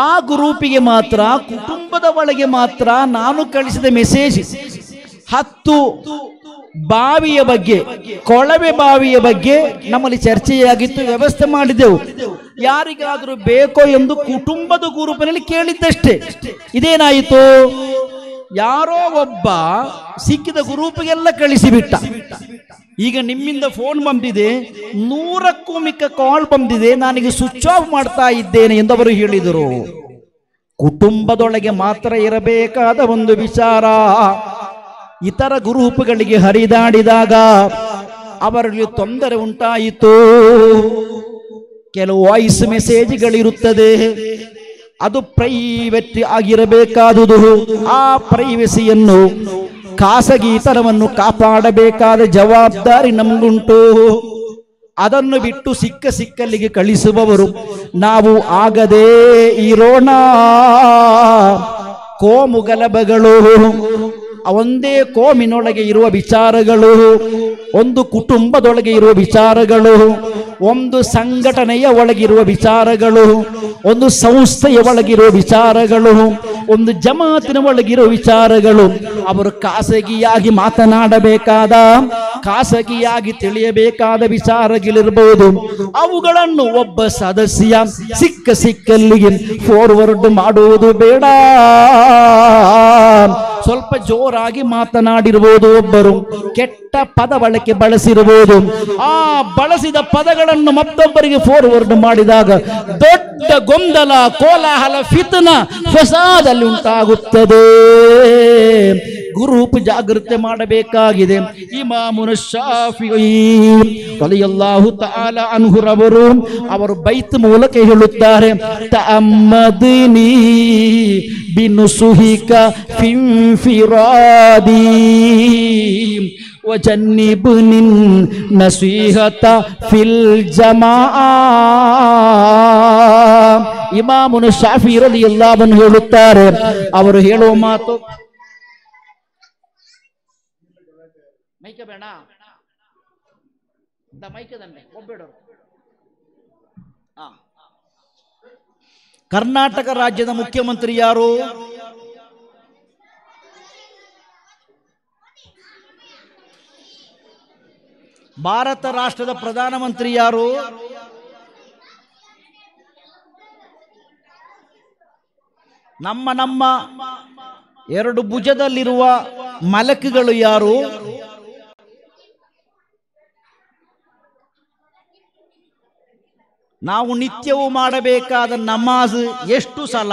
Speaker 1: ಆ ಗ್ರೂಪಿಗೆ ಮಾತ್ರ, ಕುಟುಂಬದ ಒಳಗೆ ಮಾತ್ರ ನಾನು ಕಳಿಸಿದ ಮೆಸೇಜ್ 10 ಬಾವಿಯ ಬಗ್ಗೆ, ಕೊಳವೆ ಬಾವಿಯ ಬಗ್ಗೆ ನಮ್ಮಲ್ಲಿ ಚರ್ಚೆಯಾಗಿತ್ತು, ವ್ಯವಸ್ಥೆ ಮಾಡಿದೆವು. ಯಾರಿಗಾದರೂ ಬೇಕೋ ಎಂದು ಕುಟುಂಬದ ಗ್ರೂಪಿನಲ್ಲಿ ಕೇಳಿದ್ದಷ್ಟೇ. ಇದೇನಾಯಿತು? ಯಾರೋ ಒಬ್ಬ ಸಿಕ್ಕಿದ ಗ್ರೂಪಿಗೆಲ್ಲ ಕಳಿಸಿಬಿಟ್ಟ. ಈಗ ನಿಮ್ಮಿಂದ ಫೋನ್ ಬಂದಿದೆ, 100ಕ್ಕೂ ಮಿಕ್ಕ ಕಾಲ್ ಬಂದಿದೆ, ನಾನೀಗ ಸ್ವಿಚ್ ಆಫ್ ಮಾಡ್ತಾ ಇದ್ದೇನೆ ಎಂದು ಅವರು ಹೇಳಿದರು. ಕುಟುಂಬದೊಳಗೆ ಮಾತ್ರ ಇರಬೇಕಾದ ಒಂದು ವಿಚಾರ ಇತರ ಗ್ರೂಪ್ಗಳಿಗೆ ಹರಿದಾಡಿದಾಗ ಅವರಲ್ಲಿ ತೊಂದರೆ ಉಂಟಾಯಿತು. ಕೆಲವು ವಾಯ್ಸ್ ಮೆಸೇಜ್ಗಳಿರುತ್ತದೆ, ಅದು ಪ್ರೈವೇಟ್ ಆಗಿರಬೇಕಾದುದು. ಆ ಪ್ರೈವಸಿಯನ್ನು, ಖಾಸಗಿತನವನ್ನು ಕಾಪಾಡಬೇಕಾದ ಜವಾಬ್ದಾರಿ ನಮಗುಂಟು. ಅದನ್ನು ಬಿಟ್ಟು ಸಿಕ್ಕಲ್ಲಿಗೆ ಕಳಿಸುವವರು ನಾವು ಆಗದೇ ಇರೋಣ. ಕೋಮು ಗಲಭೆಗಳು, ಒಂದೇ ಕೋಮಿನೊಳಗೆ ಇರುವ ವಿಚಾರಗಳು, ಒಂದು ಕುಟುಂಬದೊಳಗೆ ಇರುವ ವಿಚಾರಗಳು, ಒಂದು ಸಂಘಟನೆಯ ಒಳಗಿರುವ ವಿಚಾರಗಳು, ಒಂದು ಸಂಸ್ಥೆಯ ಒಳಗಿರುವ ವಿಚಾರಗಳು, ಒಂದು ಜಮಾತಿನ ಒಳಗಿರುವ ವಿಚಾರಗಳು, ಅವರು ಖಾಸಗಿಯಾಗಿ ಮಾತನಾಡಬೇಕಾದ, ಖಾಸಗಿಯಾಗಿ ತಿಳಿಯಬೇಕಾದ ವಿಚಾರಗಳಿರಬಹುದು. ಅವುಗಳನ್ನು ಒಬ್ಬ ಸದಸ್ಯ ಸಿಕ್ಕಲ್ಲಿಗೆ ಫಾರ್ವರ್ಡ್ ಮಾಡುವುದು ಬೇಡ. ಸ್ವಲ್ಪ ಜೋರಾಗಿ ಮಾತನಾಡಿರಬಹುದು, ಒಬ್ಬರು ಕೆಟ್ಟ ಪದ ಬಳಸಿರಬಹುದು. ಆ ಬಳಸಿದ ಪದಗಳನ್ನು ಮತ್ತೊಬ್ಬರಿಗೆ ಫಾರ್ವರ್ಡ್ ಮಾಡಿದಾಗ ದೊಡ್ಡ ಗೊಂದಲ, ಕೋಲಾಹಲ, ಫಿತ್ನ, ಫಸಾದಲ್ಲಿ ಉಂಟಾಗುತ್ತದೆ. ಗ್ರೂಪ್ ಜಾಗೃತಿ ಮಾಡಬೇಕಾಗಿದೆ. ಇಮಾಮುನ ಶಾಫಿഈ ರಲಿಯಲ್ಲಾಹು ತಆಲಾ ಅನ್ಹುರವರು ಅವರು ಬೈತ್ ಮೂಲಕ ಹೇಳುತ್ತಾರೆ, ತಅಮ್ಮದ್ನಿ ಬಿನುಸುಹಿಕ ಫಿಂಫಿರಾದಿ ವಜನ್ನಿಬ್ನಿ ನಸೀಹತ ಫಿಲ್ ಜಮಾಅ. ಇಮಾಮುನ ಶಾಫಿഈ ರಲಿಯಲ್ಲಾಹು ಅನ್ಹು ಹೇಳುತ್ತಾರೆ, ಅವರು ಹೇಳುವ ಮಾತು ಮೈಕ ಬೇಡ, ಮೈಕದನ್ನೇ ಒಬ್ಬೇಡು. ಕರ್ನಾಟಕ ರಾಜ್ಯದ ಮುಖ್ಯಮಂತ್ರಿ ಯಾರು? ಭಾರತ ರಾಷ್ಟ್ರದ ಪ್ರಧಾನಮಂತ್ರಿ ಯಾರು? ನಮ್ಮ ಎರಡು ಭುಜದಲ್ಲಿರುವ ಮಲಕುಗಳು ಯಾರು? ನಾವು ನಿತ್ಯವೂ ಮಾಡಬೇಕಾದ ನಮಾಜ್ ಎಷ್ಟು ಸಲ,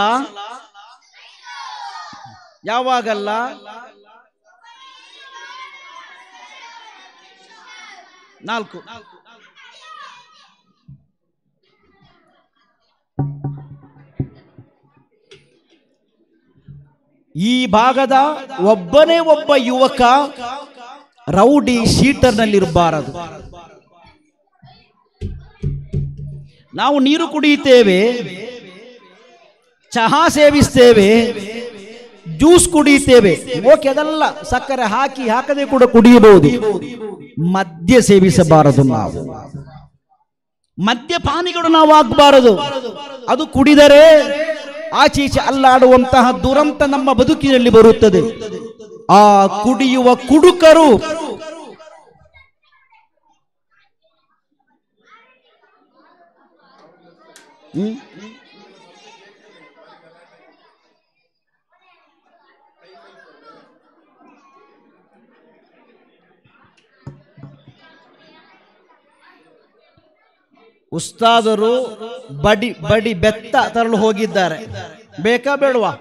Speaker 1: ಯಾವಾಗಲ್ಲ? ನಾಲ್ಕು. ಈ ಭಾಗದ ಒಬ್ಬನೇ ಒಬ್ಬ ಯುವಕ ರೌಡಿ ಶೀಟರ್ನಲ್ಲಿರಬಾರದು. ನಾವು ನೀರು ಕುಡಿಯುತ್ತೇವೆ, ಚಹಾ ಸೇವಿಸ್ತೇವೆ, ಜ್ಯೂಸ್ ಕುಡಿಯುತ್ತೇವೆ, ಓಕೆ, ಅದೆಲ್ಲ ಸಕ್ಕರೆ ಹಾಕಿ ಹಾಕದೆ ಕೂಡ ಕುಡಿಯಬಹುದು. ಮದ್ಯ ಸೇವಿಸಬಾರದು. ನಾವು ಮದ್ಯಪಾನಿಗಳು ನಾವು ಆಗಬಾರದು. ಅದು ಕುಡಿದರೆ ಆಚೀಚೆ ಅಲ್ಲಾಡುವಂತಹ ದುರಂತ ನಮ್ಮ ಬದುಕಿನಲ್ಲಿ ಬರುತ್ತದೆ. ಆ ಕುಡಿಯುವ ಕುಡುಕರು ಉಸ್ತಾದರು ಬಡಿ ಬಡಿ ಬೆತ್ತ ತರಲು ಹೋಗಿದ್ದಾರೆ. ಬೇಕಾ ಬೇಡವಾ?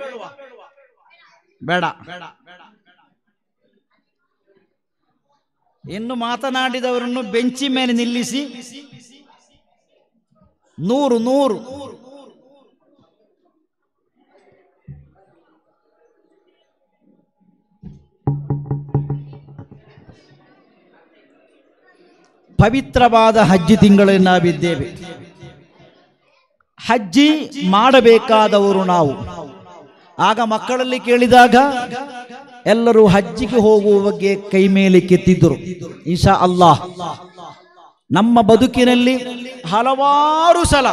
Speaker 1: ಬೇಡ. ಇನ್ನು ಮಾತನಾಡಿದವರನ್ನು ಬೆಂಚಿ ಮೇಲೆ ನಿಲ್ಲಿಸಿ 100 ಪವಿತ್ರವಾದ ಹಜ್ಜಿ ತಿಂಗಳಲ್ಲಿ ನಾವಿದ್ದೇವೆ. ಹಜ್ಜಿ ಮಾಡಬೇಕಾದವರು ನಾವು. ಆಗ ಮಕ್ಕಳಲ್ಲಿ ಕೇಳಿದಾಗ ಎಲ್ಲರೂ ಹಜ್ಜಿಗೆ ಹೋಗುವ ಬಗ್ಗೆ ಕೈ ಮೇಲೆ ಕೆತ್ತಿದ್ದರು. ಇನ್ಶಾ ಅಲ್ಲಾಹ್ ನಮ್ಮ ಬದುಕಿನಲ್ಲಿ ಹಲವಾರು ಸಲ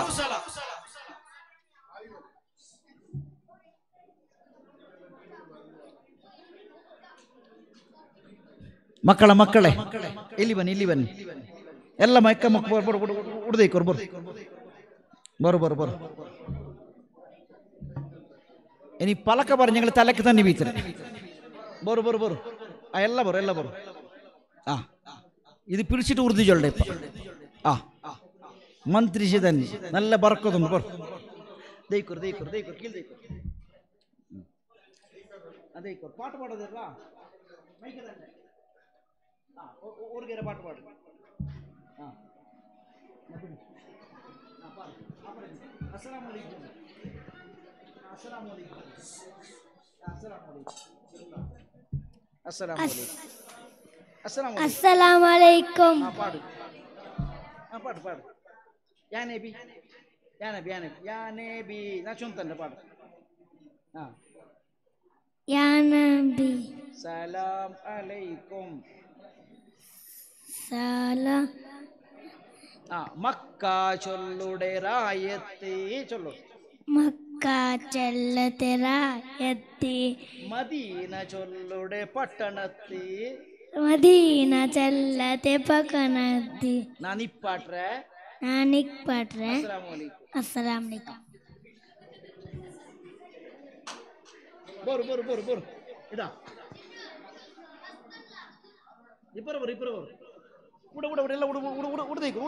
Speaker 1: ಮಕ್ಕಳೇ ಇಲ್ಲಿ ಬನ್ನಿ ಎಲ್ಲ ಮಕ್ಕ ಉಡ್ದೈಕೋರು ಬರು ಇനി പലക പറ ഞങ്ങൾ തലക്ക് തന്നെ വീത്തരെ ಬರು ಎಲ್ಲ ಬರು ಆ ಇದು ಪಿಡಿಸಿಟ್ಟು ಉರ್ದಿ ಜೊಳ್ಳೆ ಆ ಮಂತ್ರಿಸಿ ತನ್ನಿ നല്ല ಬರ್ಕೋದು ಬರು ದೈಕೋರು ಕೀಲ್ ದೈಕೋರು ಅದೈಕೋರು ಪಾಠ ಪಾಡೋದಿಲ್ಲ ಮೈಕದಲ್ಲ ಊರಿಗೆ ಪಾಠ ಪಾಡು
Speaker 2: अस्सलामुअलैकुम।
Speaker 1: पाಡು या नबी ना चुनतंड पाಡು
Speaker 2: या नबी
Speaker 1: सलाम अलैकुम
Speaker 2: सलाम
Speaker 1: मक्का चൊല്ലുടെ രായത്തി ചൊല്ലു
Speaker 2: मक्का चलते रायती
Speaker 1: मदीന ചൊല്ലുടെ പട്ടണത്തി
Speaker 2: मदीना चलते पकनती
Speaker 1: नानिक पाट्रे
Speaker 2: अस्सलाम वालेकुम
Speaker 1: बोर इदा इपर उड़ ಎಲ್ಲ ಉಡ್ದೈಕು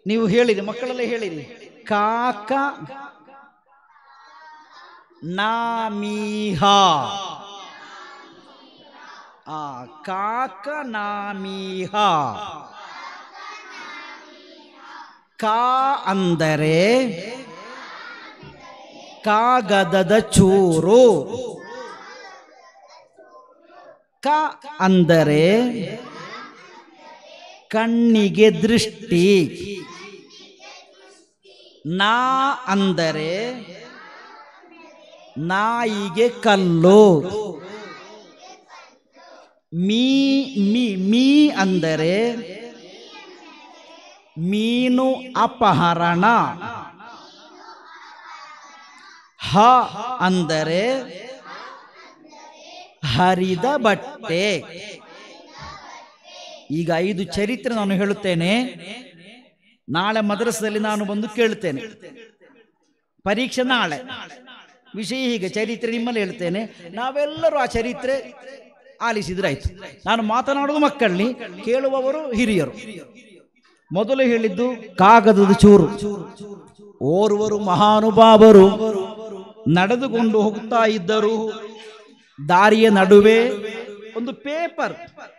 Speaker 1: ನೀವು ಹೇಳಿರಿ, ಮಕ್ಕಳೆಲ್ಲ ಹೇಳಿರಿ. ಕಾಕ ನಾಮೀಹ ಕಾಕ ನಾಮೀಹ ಕಾ ಅಂದರೆ ಕಾಗದದ ಚೂರು. ಕ ಅಂದರೆ ಕಣ್ಣಿಗೆ ದೃಷ್ಟಿ. ನಾ ಅಂದರೆ ನಾಯಿಗೆ ಕಲ್ಲು. ಮೀ ಅಂದರೆ ಮೀನು ಅಪಹರಣ. ಹ ಅಂದರೆ ಹರಿದ ಬಟ್ಟೆ. ಈಗ 5 ಚರಿತ್ರೆ ನಾನು ಹೇಳುತ್ತೇನೆ. ನಾಳೆ ಮದ್ರಸದಲ್ಲಿ ನಾನು ಬಂದು ಕೇಳುತ್ತೇನೆ. ಪರೀಕ್ಷೆ ನಾಳೆ ವಿಷಯ ಹೀಗೆ, ಚರಿತ್ರೆ ನಿಮ್ಮಲ್ಲಿ ಹೇಳ್ತೇನೆ, ನಾವೆಲ್ಲರೂ ಆ ಚರಿತ್ರೆ ಆಲಿಸಿದ್ರಾಯ್ತು. ನಾನು ಮಾತನಾಡುವುದು ಮಕ್ಕಳಲ್ಲಿ, ಕೇಳುವವರು ಹಿರಿಯರು. ಮೊದಲು ಹೇಳಿದ್ದು ಕಾಗದದ ಚೂರು. ಓರ್ವರು ಮಹಾನುಭಾವರು ನಡೆದುಕೊಂಡು ಹೋಗ್ತಾ ಇದ್ದರು. ದಾರಿಯ ನಡುವೆ ಒಂದು ಪೇಪರ್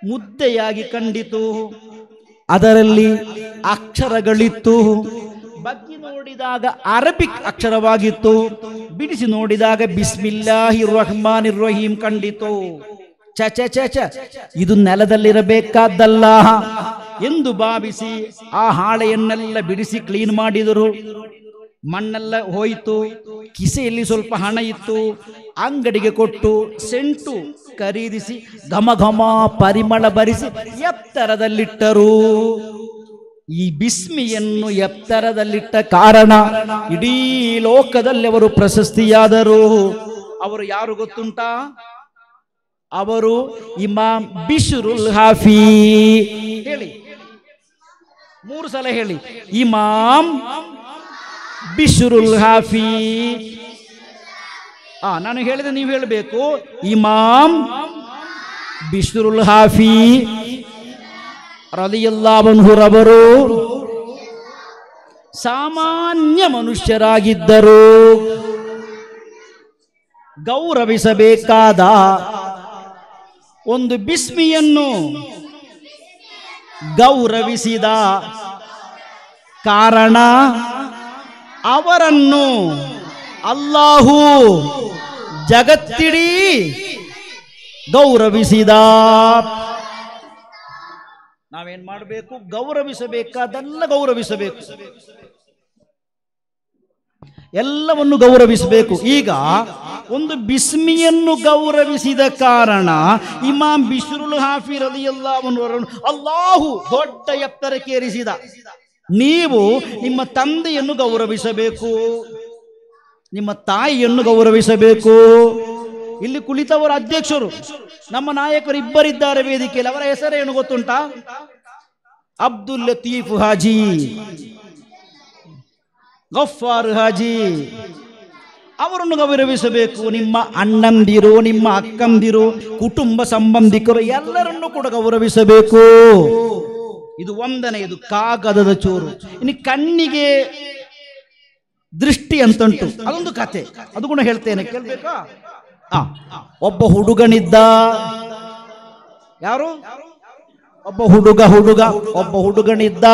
Speaker 1: ಮುದ್ದೆಯಾಗಿ ಕಂಡಿತು. ಅದರಲ್ಲಿ ಅಕ್ಷರಗಳಿತ್ತು. ಬಗ್ಗಿ ನೋಡಿದಾಗ ಅರಬಿಕ್ ಅಕ್ಷರವಾಗಿತ್ತು. ಬಿಡಿಸಿ ನೋಡಿದಾಗ ಬಿಸ್ಮಿಲ್ಲಾಹಿರ್ ರಹ್ಮಾನಿರ್ ರಹೀಂ ಕಂಡಿತು. ಚ ಚ ಚ ಚ ಇದು ನೆಲದಲ್ಲಿರಬೇಕಾದ್ದಲ್ಲ ಎಂದು ಭಾವಿಸಿ ಆ ಹಾಳೆಯನ್ನೆಲ್ಲ ಬಿಡಿಸಿ ಕ್ಲೀನ್ ಮಾಡಿದರು. ಮಣ್ಣೆಲ್ಲ ಹೋಯಿತು. ಕಿಸೆಯಲ್ಲಿ ಸ್ವಲ್ಪ ಹಣ ಇತ್ತು. ಅಂಗಡಿಗೆ ಕೊಟ್ಟು ಸೆಂಟು ಖರೀದಿಸಿ ಘಮ ಘಮ ಪರಿಮಳ ಭರಿಸಿ ಎತ್ತರದಲ್ಲಿಟ್ಟರು. ಈ ಬಿಸ್ಮಿಯನ್ನು ಎತ್ತರದಲ್ಲಿಟ್ಟ ಕಾರಣ ಇಡೀ ಲೋಕದಲ್ಲಿ ಅವರು ಪ್ರಶಸ್ತಿಯಾದರು. ಅವರು ಯಾರು ಗೊತ್ತುಂಟಾ? ಅವರು ಇಮಾಮ್ ಬಿಶ್ರುಲ್ ಹಾಫಿ. ಹೇಳಿ, 3 ಸಲ ಹೇಳಿ. ಇಮಾಮ್ ಬಿಶ್ರುಲ್ ಹಾಫಿ. ನಾನು ಹೇಳಿದೆ, ನೀವು ಹೇಳಬೇಕು. ಇಮಾಮ್ ಬಿಶ್ರುಲ್ ಹಾಫಿ ರಲಿಯಲ್ಲಾಹು ಅನ್ಹುರವರು ಸಾಮಾನ್ಯ ಮನುಷ್ಯರಾಗಿದ್ದರು. ಗೌರವಿಸಬೇಕಾದ ಒಂದು ಬಿಸ್ಮಿಯನ್ನು ಗೌರವಿಸಿದ ಕಾರಣ ಅವರನ್ನು ಅಲ್ಲಾಹು ಜಗತ್ತಿಡೀ ಗೌರವಿಸಿದ. ನಾವೇನ್ ಮಾಡಬೇಕು? ಗೌರವಿಸಬೇಕಾದೆಲ್ಲ ಗೌರವಿಸಬೇಕು, ಎಲ್ಲವನ್ನು ಗೌರವಿಸಬೇಕು. ಈಗ ಒಂದು ಬಿಸ್ಮಿಯನ್ನು ಗೌರವಿಸಿದ ಕಾರಣ ಇಮಾಮ್ ಬಿಶ್ರುಲ್ ಹಾಫಿ ರಲಿಯಲ್ಲಾಹು ಅನ್ಹುರನ್ನು ಅಲ್ಲಾಹು ದೊಡ್ಡ ಎತ್ತರಕ್ಕೇರಿಸಿದ. ನೀವು ನಿಮ್ಮ ತಂದೆಯನ್ನು ಗೌರವಿಸಬೇಕು, ನಿಮ್ಮ ತಾಯಿಯನ್ನು ಗೌರವಿಸಬೇಕು. ಇಲ್ಲಿ ಕುಳಿತವರ ಅಧ್ಯಕ್ಷರು, ನಮ್ಮ ನಾಯಕರು ಇಬ್ಬರಿದ್ದಾರೆ ವೇದಿಕೆಯಲ್ಲಿ. ಅವರ ಹೆಸರೇನು ಗೊತ್ತುಂಟಾ? ಅಬ್ದುಲ್ ಲತೀಫ್ ಹಾಜಿ, ಗಫಾರ್ ಹಾಜಿ. ಅವರನ್ನು ಗೌರವಿಸಬೇಕು. ನಿಮ್ಮ ಅಣ್ಣಂದಿರು, ನಿಮ್ಮ ಅಕ್ಕಂದಿರು, ಕುಟುಂಬ ಸಂಬಂಧಿಕರು ಎಲ್ಲರನ್ನು ಕೂಡ ಗೌರವಿಸಬೇಕು. ಇದು ಒಂದನೇ, ಇದು ಕಾಗದದ ಚೂರು. ಇನ್ನು ಕಣ್ಣಿಗೆ ದೃಷ್ಟಿ ಅಂತುಂಟು, ಅದೊಂದು ಕತೆ, ಅದು ಕೂಡ ಹೇಳ್ತೇನೆ, ಕೇಳ್ಬೇಕಾ? ಒಬ್ಬ ಹುಡುಗನಿದ್ದ. ಯಾರು? ಒಬ್ಬ ಹುಡುಗನಿದ್ದ.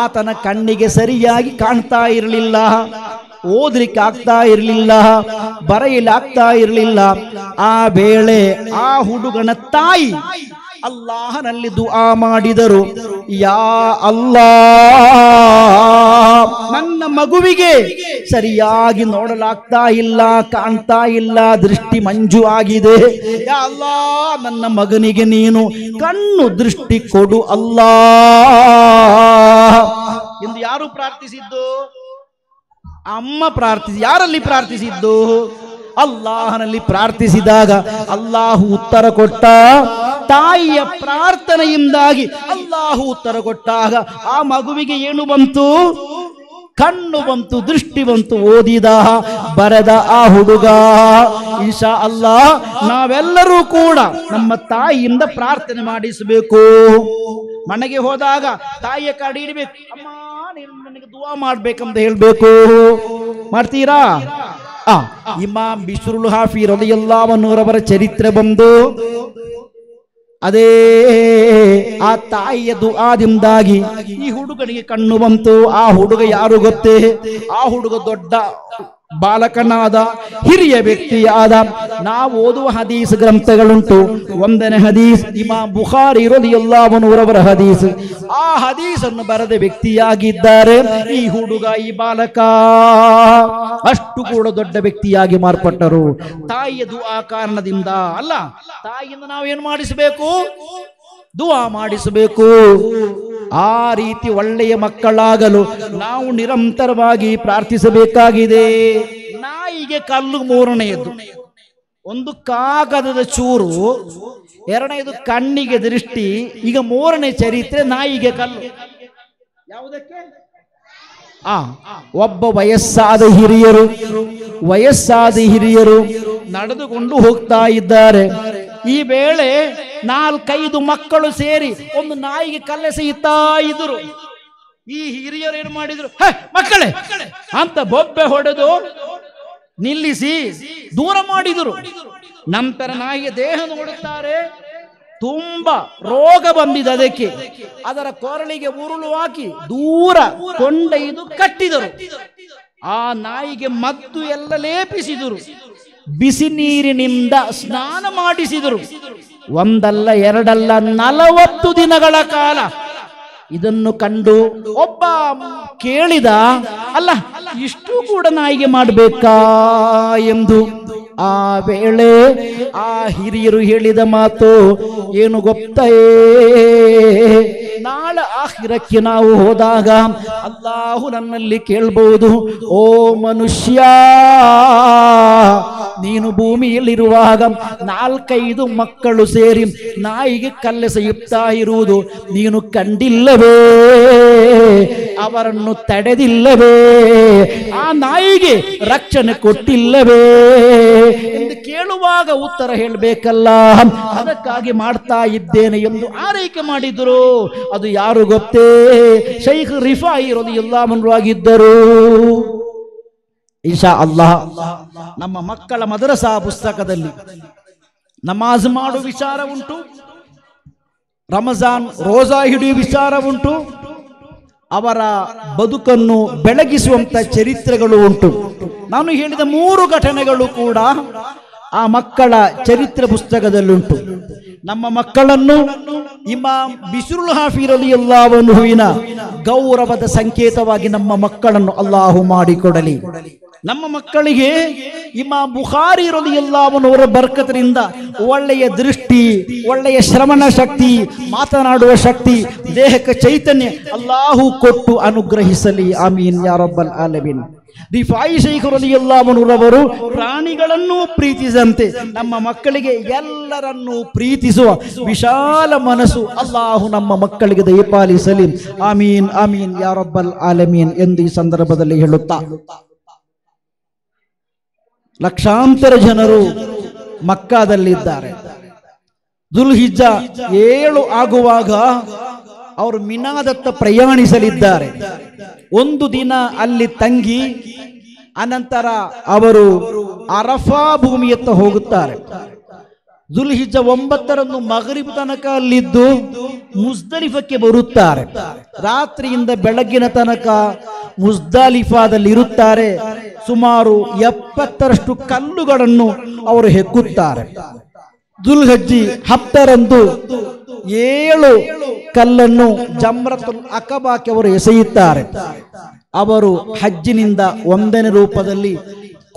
Speaker 1: ಆತನ ಕಣ್ಣಿಗೆ ಸರಿಯಾಗಿ ಕಾಣ್ತಾ ಇರಲಿಲ್ಲ, ಓದ್ಲಿಕ್ಕೆ ಆಗ್ತಾ ಇರಲಿಲ್ಲ, ಬರೆಯಲಾಗ್ತಾ ಇರಲಿಲ್ಲ. ಆ ವೇಳೆ ಆ ಹುಡುಗನ ತಾಯಿ ಅಲ್ಲಾಹನಲ್ಲಿ ದುಆ ಮಾಡಿದರು, ಯಾ ಅಲ್ಲಾಹ್, ನನ್ನ ಮಗುವಿಗೆ ಸರಿಯಾಗಿ ನೋಡಲಾಗ್ತಾ ಇಲ್ಲ, ಕಾಣ್ತಾ ಇಲ್ಲ, ದೃಷ್ಟಿ ಮಂಜು ಆಗಿದೆ. ಯಾ ಅಲ್ಲಾಹ್, ನನ್ನ ಮಗನಿಗೆ ನೀನು ಕಣ್ಣು ದೃಷ್ಟಿ ಕೊಡು ಅಲ್ಲಾಹ್ ಎಂದು ಯಾರು ಪ್ರಾರ್ಥಿಸಿದ್ದು? ಅಮ್ಮ ಪ್ರಾರ್ಥಿಸಿ. ಯಾರಲ್ಲಿ ಪ್ರಾರ್ಥಿಸಿದ್ದು? ಅಲ್ಲಾಹನಲ್ಲಿ ಪ್ರಾರ್ಥಿಸಿದಾಗ ಅಲ್ಲಾಹು ಉತ್ತರ ಕೊಟ್ಟ. ತಾಯಿಯ ಪ್ರಾರ್ಥನೆಯಿಂದಾಗಿ ಅಲ್ಲಾಹು ಉತ್ತರ ಕೊಟ್ಟಾಗ ಆ ಮಗುವಿಗೆ ಏನು ಬಂತು? ಕಣ್ಣು ಬಂತು, ದೃಷ್ಟಿ ಬಂತು. ಓದಿದ, ಬರೆದ ಆ ಹುಡುಗ. ಇನ್ಶಾ ಅಲ್ಲಾಹ್ ನಾವೆಲ್ಲರೂ ಕೂಡ ನಮ್ಮ ತಾಯಿಯಿಂದ ಪ್ರಾರ್ಥನೆ ಮಾಡಿಸಬೇಕು. ಮನೆಗೆ ಹೋದಾಗ ತಾಯಿಯ ಕಾಡಿ ಇಡಬೇಕು. ಅಮ್ಮ, ನೀನು ನನಗೆ ದುಆ ಮಾಡ್ಬೇಕಂತ ಹೇಳ್ಬೇಕು. ಮಾಡ್ತೀರಾ? ಇಮಾಮ್ ಬಿಶ್ರುಲ್ ಹಾಫಿ ರಲಿಯಲ್ಲಾಹು ಅನ್ಹುರವರ ಚರಿತ್ರೆ ಬಂದು ಅದೇ ಆ ತಾಯಿಯ ದುಆದಿಂದಾಗಿ ಈ ಹುಡುಗನಿಗೆ ಕಣ್ಣು ಬಂತು. ಆ ಹುಡುಗ ಯಾರು ಗೊತ್ತೇ? ಆ ಹುಡುಗ ದೊಡ್ಡ ಬಾಲಕನಾದ, ಹಿರಿಯ ವ್ಯಕ್ತಿಯಾದ. ನಾವು ಓದುವ ಹದೀಸ್ ಗ್ರಂಥಗಳುಂಟು. ಒಂದನೇ ಹದೀಸ್ ಇಮಾಮ್ ಬುಖಾರಿ ರಲಿಯಲ್ಲಾಹು ಅನ್ಹುರವರ ಹದೀಸ್. ಆ ಹದೀಸನ್ನು ಬರೆದ ವ್ಯಕ್ತಿಯಾಗಿದ್ದಾರೆ ಈ ಹುಡುಗ, ಈ ಬಾಲಕ. ಅಷ್ಟು ಕೂಡ ದೊಡ್ಡ ವ್ಯಕ್ತಿಯಾಗಿ ಮಾರ್ಪಟ್ಟರು ತಾಯಿಯ ದುಆ ಕಾರಣದಿಂದ. ಅಲ್ಲ, ತಾಯಿಯಿಂದ ನಾವೇನು ಮಾಡಿಸಬೇಕು? ದುಆ ಮಾಡಿಸಬೇಕು. ಆ ರೀತಿ ಒಳ್ಳೆಯ ಮಕ್ಕಳಾಗಲು ನಾವು ನಿರಂತರವಾಗಿ ಪ್ರಾರ್ಥಿಸಬೇಕಾಗಿದೆ. ನಾಯಿಗೆ ಕಲ್ಲು ಮೂರನೆಯದು, ಒಂದು ಕಾಗದದ ಚೂರು, ಎರಡನೇದು ಕಣ್ಣಿಗೆ ದೃಷ್ಟಿ. ಈಗ ಮೂರನೇ ಚರಿತ್ರೆ ನಾಯಿಗೆ ಕಲ್ಲು. ಯಾವುದಕ್ಕೆ? ಒಬ್ಬ ವಯಸ್ಸಾದ ಹಿರಿಯರು ವಯಸ್ಸಾದ ಹಿರಿಯರು ನಡೆದುಕೊಂಡು ಹೋಗ್ತಾ ಇದ್ದಾರೆ. ಈ ವೇಳೆ 4-5 ಮಕ್ಕಳು ಸೇರಿ ಒಂದು ನಾಯಿಗೆ ಕಲ್ಲೆಸೆಯುತ್ತಾ ಇದ್ರು. ಈ ಹಿರಿಯರು ಏನು ಮಾಡಿದ್ರು, ಮಕ್ಕಳೇ ಅಂತ ಬೊಬ್ಬೆ ಹೊಡೆದು ನಿಲ್ಲಿಸಿ ದೂರ ಮಾಡಿದರು. ನಂತರ ನಾಯಿಗೆ ದೇಹ ನೋಡುತ್ತಾರೆ, ತುಂಬಾ ರೋಗ ಬಂದಿದೆ. ಅದಕ್ಕೆ ಅದರ ಕೊರಳಿಗೆ ಉರುಳು ಹಾಕಿ ದೂರ ಕೊಂಡೊಯ್ದು ಕಟ್ಟಿದರು. ಆ ನಾಯಿಗೆ ಮದ್ದು ಎಲ್ಲ ಲೇಪಿಸಿದರು, ಬಿಸಿ ನೀರಿನಿಂದ ಸ್ನಾನ ಮಾಡಿಸಿದರು. ಒಂದಲ್ಲ ಎರಡಲ್ಲ 40 ದಿನಗಳ ಕಾಲ. ಇದನ್ನು ಕಂಡು ಒಬ್ಬ ಕೇಳಿದ, ಅಲ್ಲ ಇಷ್ಟು ಕೂಡ ನಾಯಿಗೆ ಮಾಡಬೇಕಾ ಎಂದು. ಆ ವೇಳೆ ಆ ಹಿರಿಯರು ಹೇಳಿದ ಮಾತು ಏನು ಗೊತ್ತೇ, ನಾಳೆ ಆಖಿರಕ್ಕೆ ನಾವು ಹೋದಾಗ ಅಲ್ಲಾಹು ನನ್ನಲ್ಲಿ ಕೇಳಬಹುದು, ಓ ಮನುಷ್ಯ, ನೀನು ಭೂಮಿಯಲ್ಲಿರುವಾಗ 4-5 ಮಕ್ಕಳು ಸೇರಿ ನಾಯಿಗೆ ಕಲ್ಲೆಸೆಯುತ್ತಾ ಇರುವುದು ನೀನು ಕಂಡಿಲ್ಲವೇ? ಅವರನ್ನು ತಡೆದಿಲ್ಲವೇ? ಆ ನಾಯಿಗೆ ರಕ್ಷಣೆ ಕೊಟ್ಟಿಲ್ಲವೇ ಎಂದು ಕೇಳುವಾಗ ಉತ್ತರ ಹೇಳಬೇಕಲ್ಲ. ಅದಕ್ಕಾಗಿ ಮಾಡ್ತಾ ಇದ್ದೇನೆ ಎಂದು ಆರೈಕೆ ಮಾಡಿದ್ರು. ಅದು ಯಾರು ಗೊತ್ತೇ? ಶೈಖ್ ರಿಫಾಯಿ ರಲಿಯಲ್ಲಾಹು ಅನ್ಹು ಆಗಿದ್ದರು. ಇನ್ಶಾ ಅಲ್ಲಾಹ್ ನಮ್ಮ ಮಕ್ಕಳ ಮದರಸಾ ಪುಸ್ತಕದಲ್ಲಿ ನಮಾಜ್ ಮಾಡುವ ವಿಚಾರ ಉಂಟು, ರಮಜಾನ್ ರೋಜಾ ಹಿಡಿಯುವ ವಿಚಾರ ಉಂಟು, ಅವರ ಬದುಕನ್ನು ಬೆಳಗಿಸುವಂತ ಚರಿತ್ರೆಗಳು ಉಂಟು. ನಾನು ಹೇಳಿದ 3 ಘಟನೆಗಳು ಕೂಡ ಆ ಮಕ್ಕಳ ಚರಿತ್ರೆ ಪುಸ್ತಕದಲ್ಲುಂಟು. ನಮ್ಮ ಮಕ್ಕಳನ್ನು ಇಮಾಮ್ ಬಿಶ್ರುಲ್ ಹಾಫಿ ರಲಿಯಲ್ಲಾಹು ಅನ್ಹುವಿನ ಗೌರವದ ಸಂಕೇತವಾಗಿ ನಮ್ಮ ಮಕ್ಕಳನ್ನು ಅಲ್ಲಾಹು ಮಾಡಿಕೊಡಲಿ. ನಮ್ಮ ಮಕ್ಕಳಿಗೆ ಇಮಾಮ್ ಬುಖಾರಿ ರಲಿಯಲ್ಲಾಹು ಅನ್ಹುವರ ಬರ್ಕತ್ರಿಂದ ಒಳ್ಳೆಯ ದೃಷ್ಟಿ, ಒಳ್ಳೆಯ ಶ್ರವಣ ಶಕ್ತಿ, ಮಾತನಾಡುವ ಶಕ್ತಿ, ದೇಹಕ್ಕೆ ಚೈತನ್ಯ ಅಲ್ಲಾಹು ಕೊಟ್ಟು ಅನುಗ್ರಹಿಸಲಿ. ಆಮೀನ್ ಯಾ ರಬ್ಬಲ್ ಆಲಮೀನ್. ರಿಫಾಯಿ ಶೈಖ್ ರಲಿಯಲ್ಲಾಹು ಅನ್ಹುರವರು ಪ್ರಾಣಿಗಳನ್ನು ಪ್ರೀತಿಸಂತೆ ನಮ್ಮ ಮಕ್ಕಳಿಗೆ ಎಲ್ಲರನ್ನೂ ಪ್ರೀತಿಸುವ ವಿಶಾಲ ಮನಸ್ಸು ಅಲ್ಲಾಹು ನಮ್ಮ ಮಕ್ಕಳಿಗೆ ದಯಪಾಲಿಸಲಿ. ಆಮೀನ್ ಆಮೀನ್ ಯಾ ರಬ್ಬಲ್ ಆಲಮೀನ್ ಎಂದು ಈ ಸಂದರ್ಭದಲ್ಲಿ ಹೇಳುತ್ತಾ, ಲಕ್ಷಾಂತರ ಜನರು ಮಕ್ಕಾದಲ್ಲಿದ್ದಾರೆ. ದುಲ್ಹಿಜ್ಜಾ 7 ಆಗುವಾಗ ಅವರು ಮಿನಾದತ್ತ ಪ್ರಯಾಣಿಸಲಿದ್ದಾರೆ. ಒಂದು ದಿನ ಅಲ್ಲಿ ತಂಗಿ ಅನಂತರ ಅವರು ಅರಫಾ ಭೂಮಿಯತ್ತ ಹೋಗುತ್ತಾರೆ. ದುಲ್ಹಿಜ್ಜಾ 9ರಂದು ಮಗರಿಬ್ ತನಕ ಅಲ್ಲಿದ್ದು ಮುಜ್ದಲಿಫಕ್ಕೆ ಬರುತ್ತಾರೆ. ರಾತ್ರಿಯಿಂದ ಬೆಳಗ್ಗಿನ ತನಕ ಮುಜ್ದಲಿಫಾದಲ್ಲಿ ಇರುತ್ತಾರೆ. ಸುಮಾರು 70ರಷ್ಟು ಕಲ್ಲುಗಳನ್ನು ಅವರು ಹೆಕ್ಕುತ್ತಾರೆ. ದುಲ್ಹಜ್ಜಿ 10ರಂದು 7 ಕಲ್ಲನ್ನು ಜಮ್ರತುಲ್ ಅಕಬಾಕ್ಕೆ ಅವರು ಎಸೆಯುತ್ತಾರೆ. ಅವರು ಹಜ್ಜಿನಿಂದ 1ನೇ ರೂಪದಲ್ಲಿ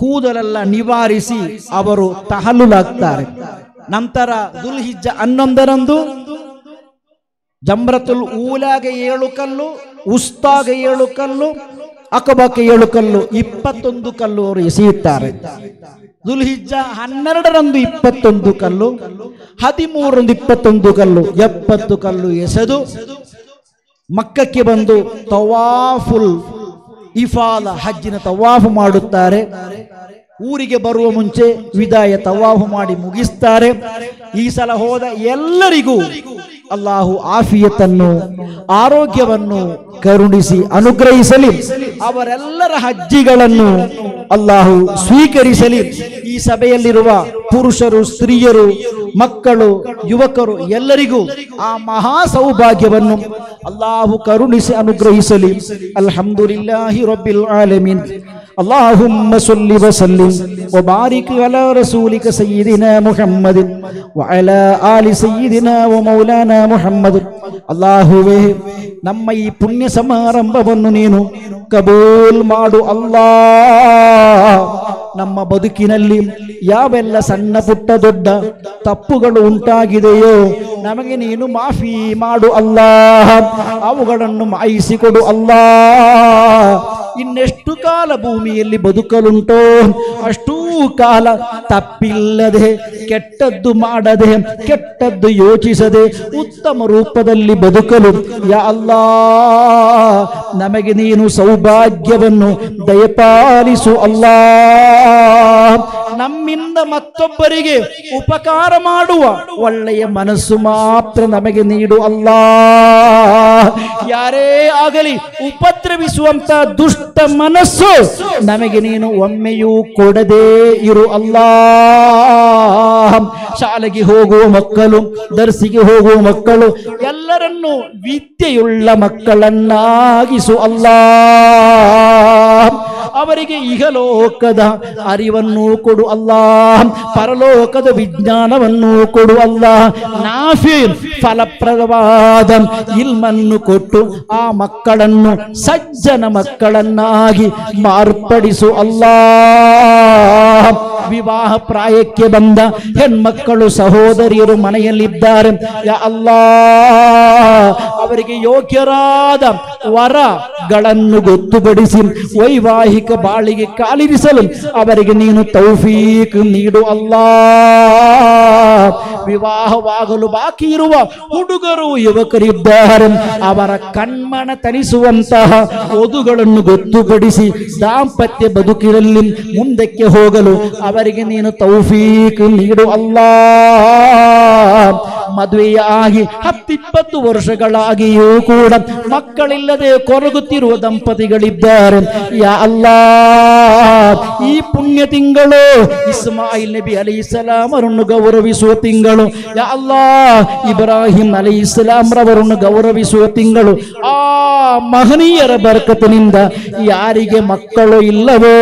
Speaker 1: ಕೂದಲೆಲ್ಲ ನಿವಾರಿಸಿ ಅವರು ತಹಲ್ಲುಲಾಗ್ತಾರೆ. ನಂತರ ದುಲ್ಹಿಜ್ಜಾ 11ರಂದು ಜಮ್ರತುಲ್ ಊಲಾಗೆ 7 ಕಲ್ಲು, ಉಸ್ತಾಗೆ 7 ಕಲ್ಲು, ಅಕಬಾಕ್ಕೆ 7 ಕಲ್ಲು, 21 ಕಲ್ಲು ಅವರು ಎಸೆಯುತ್ತಾರೆ. ದುಲ್ಹಿಜ್ಜಾ 12ರಂದು 21 ಕಲ್ಲು, 13ರಂದು 21 ಕಲ್ಲು, 70 ಕಲ್ಲು ಎಸೆದು ಮಕ್ಕಕ್ಕೆ ಬಂದು ತವಾಫುಲ್ ಇಫಾದ ಹಜ್ಜಿನ ತವಾಫು ಮಾಡುತ್ತಾರೆ. ಊರಿಗೆ ಬರುವ ಮುಂಚೆ ವಿದಾಯ ತವಾಫು ಮಾಡಿ ಮುಗಿಸ್ತಾರೆ. ಈ ಸಲ ಹೋದ ಎಲ್ಲರಿಗೂ ಅಲ್ಲಾಹು ಆಫಿಯತನ್ನು, ಆರೋಗ್ಯವನ್ನು ಕರುಣಿಸಿ ಅನುಗ್ರಹಿಸಲಿ. ಅವರೆಲ್ಲರ ಹಜ್ಜಿಗಳನ್ನು ಅಲ್ಲಾಹು ಸ್ವೀಕರಿಸಲಿ. ಈ ಸಭೆಯಲ್ಲಿರುವ ಪುರುಷರು, ಸ್ತ್ರೀಯರು, ಮಕ್ಕಳು, ಯುವಕರು ಎಲ್ಲರಿಗೂ ಆ ಮಹಾ ಸೌಭಾಗ್ಯವನ್ನು ಅಲ್ಲಾಹು ಕರುಣಿಸಿ ಅನುಗ್ರಹಿಸಲಿ. ಅಲ್ಹಮ್ದುಲಿಲ್ಲಾಹಿ ರಬ್ಬಿಲ್ ಆಲಮೀನ್. اللهم صل وسلم وبارك على رسولك سيدنا محمد وعلى آل سيدنا ومولانا محمد. ಅಲ್ಲಾಹುವೇ, ನಮ್ಮ ಈ ಪುಣ್ಯ ಸಮಾರಂಭವನ್ನು ನೀನು ಕಬೂಲ್ ಮಾಡು ಅಲ್ಲಾಹ್. ನಮ್ಮ ಬದುಕಿನಲ್ಲಿ ಯಾವೆಲ್ಲ ಸಣ್ಣ ಪುಟ್ಟ ದೊಡ್ಡ ತಪ್ಪುಗಳು ಉಂಟಾಗಿದೆಯೋ ನಮಗೆ ನೀನು ಮಾಫಿ ಮಾಡು ಅಲ್ಲಾಹ್. ಅವುಗಳನ್ನು ಮಾಯಿಸಿಕೊಡು ಅಲ್ಲಾಹ್. ಇನ್ನೆಷ್ಟು ಕಾಲ ಭೂಮಿಯಲ್ಲಿ ಬದುಕಲುಂಟೋ ಅಷ್ಟೂ ಕಾಲ ತಪ್ಪಿಲ್ಲದೆ ಕೆಟ್ಟದ್ದು ಮಾಡದೆ ಕೆಟ್ಟದ್ದು ಯೋಚಿಸದೆ ಉತ್ತಮ ರೂಪದಲ್ಲಿ ಬದುಕಲು ಯಾ ಅಲ್ಲಾಹ್ ನಮಗೆ ನೀನು ಸೌಭಾಗ್ಯವನ್ನು ದಯಪಾಲಿಸು ಅಲ್ಲಾಹ್. ನಮ್ಮಿಂದ ಮತ್ತೊಬ್ಬರಿಗೆ ಉಪಕಾರ ಮಾಡುವ ಒಳ್ಳೆಯ ಮನಸ್ಸು ಮಾತ್ರ ನಮಗೆ ನೀಡು ಅಲ್ಲಾಹ್. ಯಾರೇ ಆಗಲಿ ಉಪದ್ರವಿಸುವಂತ ದುಷ್ಟ ಮನಸ್ಸು ನಮಗೆ ನೀನು ಒಮ್ಮೆಯೂ ಕೊಡದೇ ಇರು ಅಲ್ಲಾಹ್. ಶಾಲೆಗೆ ಹೋಗುವ ಮಕ್ಕಳು, ದರ್ಸಿಗೆ ಹೋಗುವ ಮಕ್ಕಳು ಎಲ್ಲರನ್ನೂ ವಿದ್ಯೆಯುಳ್ಳ ಮಕ್ಕಳನ್ನಾಗಿಸು ಅಲ್ಲಾಹ್. ಅವರಿಗೆ ಇಹಲೋಕದ ಅರಿವನ್ನು ಕೊಡು ಅಲ್ಲಾಹ್, ಪರಲೋಕದ ವಿಜ್ಞಾನವನ್ನು ಕೊಡು ಅಲ್ಲಾಹ್. ನಾಫಿ ಫಲಪ್ರದವಾದ ಇಲ್ಮನ್ನು ಕೊಟ್ಟು ಆ ಮಕ್ಕಳನ್ನು ಸಜ್ಜನ ಮಕ್ಕಳನ್ನಾಗಿ ಮಾರ್ಪಡಿಸು ಅಲ್ಲಾಹ್. ವಿವಾಹ ಪ್ರಾಯಕ್ಕೆ ಬಂದ ಹೆಣ್ಮಕ್ಕಳು ಸಹೋದರಿಯರು ಮನೆಯಲ್ಲಿದ್ದಾರೆ ಯಾ ಅಲ್ಲಾಹ್, ಅವರಿಗೆ ಯೋಗ್ಯರಾದ ವರಗಳನ್ನು ಗೊತ್ತುಪಡಿಸಿ ವೈವಾಹಿಕ ಬಾಳಿಗೆ ಕಾಲಿರಿಸಲು ಅವರಿಗೆ ನೀನು ತೌಫೀಕ್ ನೀಡು ಅಲ್ಲಾಹ್. ವಿವಾಹವಾಗಲು ಬಾಕಿ ಇರುವ ಹುಡುಗರು ಯುವಕರಿದ್ದಾರೆ, ಅವರ ಕಣ್ಮನ ತಣಿಸುವಂತಹ ಓದುಗಳನ್ನು ಗೊತ್ತುಪಡಿಸಿ ದಾಂಪತ್ಯ ಬದುಕಿನಲ್ಲಿ ಮುಂದಕ್ಕೆ ಹೋಗಲು ಅವರಿಗೆ ನೀನು ತೌಫೀಕ್ ನೀಡು ಅಲ್ಲಾಹ್. ಮದುವೆಯಾಗಿ 10-20 ವರ್ಷಗಳಾಗಿಯೂ ಕೂಡ ಮಕ್ಕಳಿಲ್ಲದೆ ಕೊರಗುತ್ತಿರುವ ದಂಪತಿಗಳಿದ್ದಾರೆ ಯಾ ಅಲ್ಲಾಹ್. ಈ ಪುಣ್ಯ ತಿಂಗಳು ಇಸ್ಮಾಯಿಲ್ ನಬಿ ಅಲೈಹಿಸ್ಸಲಾಂ ಅವರನ್ನು ಗೌರವಿಸುವ ತಿಂಗಳು ಯಾ ಅಲ್ಲಾಹ್. ಇಬ್ರಾಹಿಂ ಅಲೈಹಿಸ್ಸಲಾಂ ರವರನ್ನು ಗೌರವಿಸುವ ತಿಂಗಳು. ಆ ಮಹನೀಯರ ಬರಕತಿನಿಂದ ಯಾರಿಗೆ ಮಕ್ಕಳು ಇಲ್ಲವೋ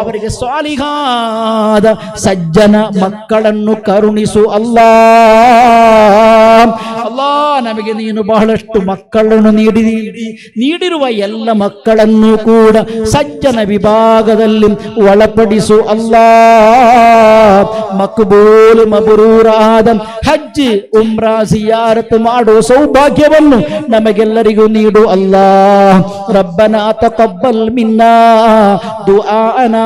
Speaker 1: ಅವರಿಗೆ ಸಾಲಿಹಾದ ಸಜ್ಜನ ಮಕ್ಕಳನ್ನು ಕರುಣಿಸು ಅಲ್ಲಾಹ್. ಅಲ್ಲಾಹ್, ನಮಗೆ ನೀನು ಬಹಳಷ್ಟು ಮಕ್ಕಳನ್ನು ನೀಡಿರುವ ಎಲ್ಲ ಮಕ್ಕಳನ್ನು ಕೂಡ ಸಜ್ಜನ ವಿಭಾಗದಲ್ಲಿ ಒಳಪಡಿಸು ಅಲ್ಲಾಹ್. ಮಕ್ಬೂಲ್ ಮಬ್ರೂರಾದ ಹಜ್ ಉಮ್ರಾ ಜಿಯಾರತ್ ಮಾಡುವ ಸೌಭಾಗ್ಯವನ್ನು ನಮಗೆಲ್ಲರಿಗೂ ನೀಡು ಅಲ್ಲಾಹ್. ರಬ್ಬನಾ ತಕಬ್ಬಲ್ ಮಿನ್ನಾ ದುಆನಾ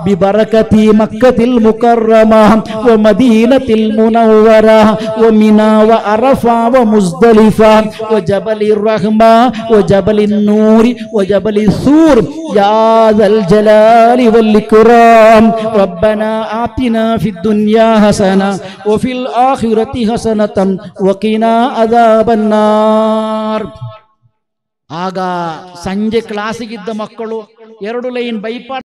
Speaker 1: ಬಿಬರಕತಿ ಮಕ್ಕತಿಲ್ ಮುಕರ್ರಮಾ ವ ಮದೀನತಿಲ್ ಮುನವ್ವರಾ ವ ಮಿನಾ ವ ಅರಫಾ ವ ಮುಜ್ದಲಿಫಾ ವ ಜಬಲಿರ್ ರಹ್ಮಾ ವ ಜಬಲಿನ್ ನೂರಿ ವ ಜಬಲಿಸ್ ಸೂರ್ ಯಾ ذل ಜಲಾಲಿ ವಲ್ ಇಕ್ರಾಮ್. ರಬ್ಬನಾ ಆತಿನಾ ಫಿದ್ ದುನ್ಯಾ ಹಸನಾ ವ ಫಿಲ್ ಆಖಿರತಿ ಹಸನತನ್ ವ ಕಿನಾ ಅದಾಬನ್ನಾರ್. ಆಗ ಸಂಜೆ ಕ್ಲಾಸಿಗಿದ್ದ ಮಕ್ಕಳು 2 ಲೈನ್ ಬೈಪಾಠ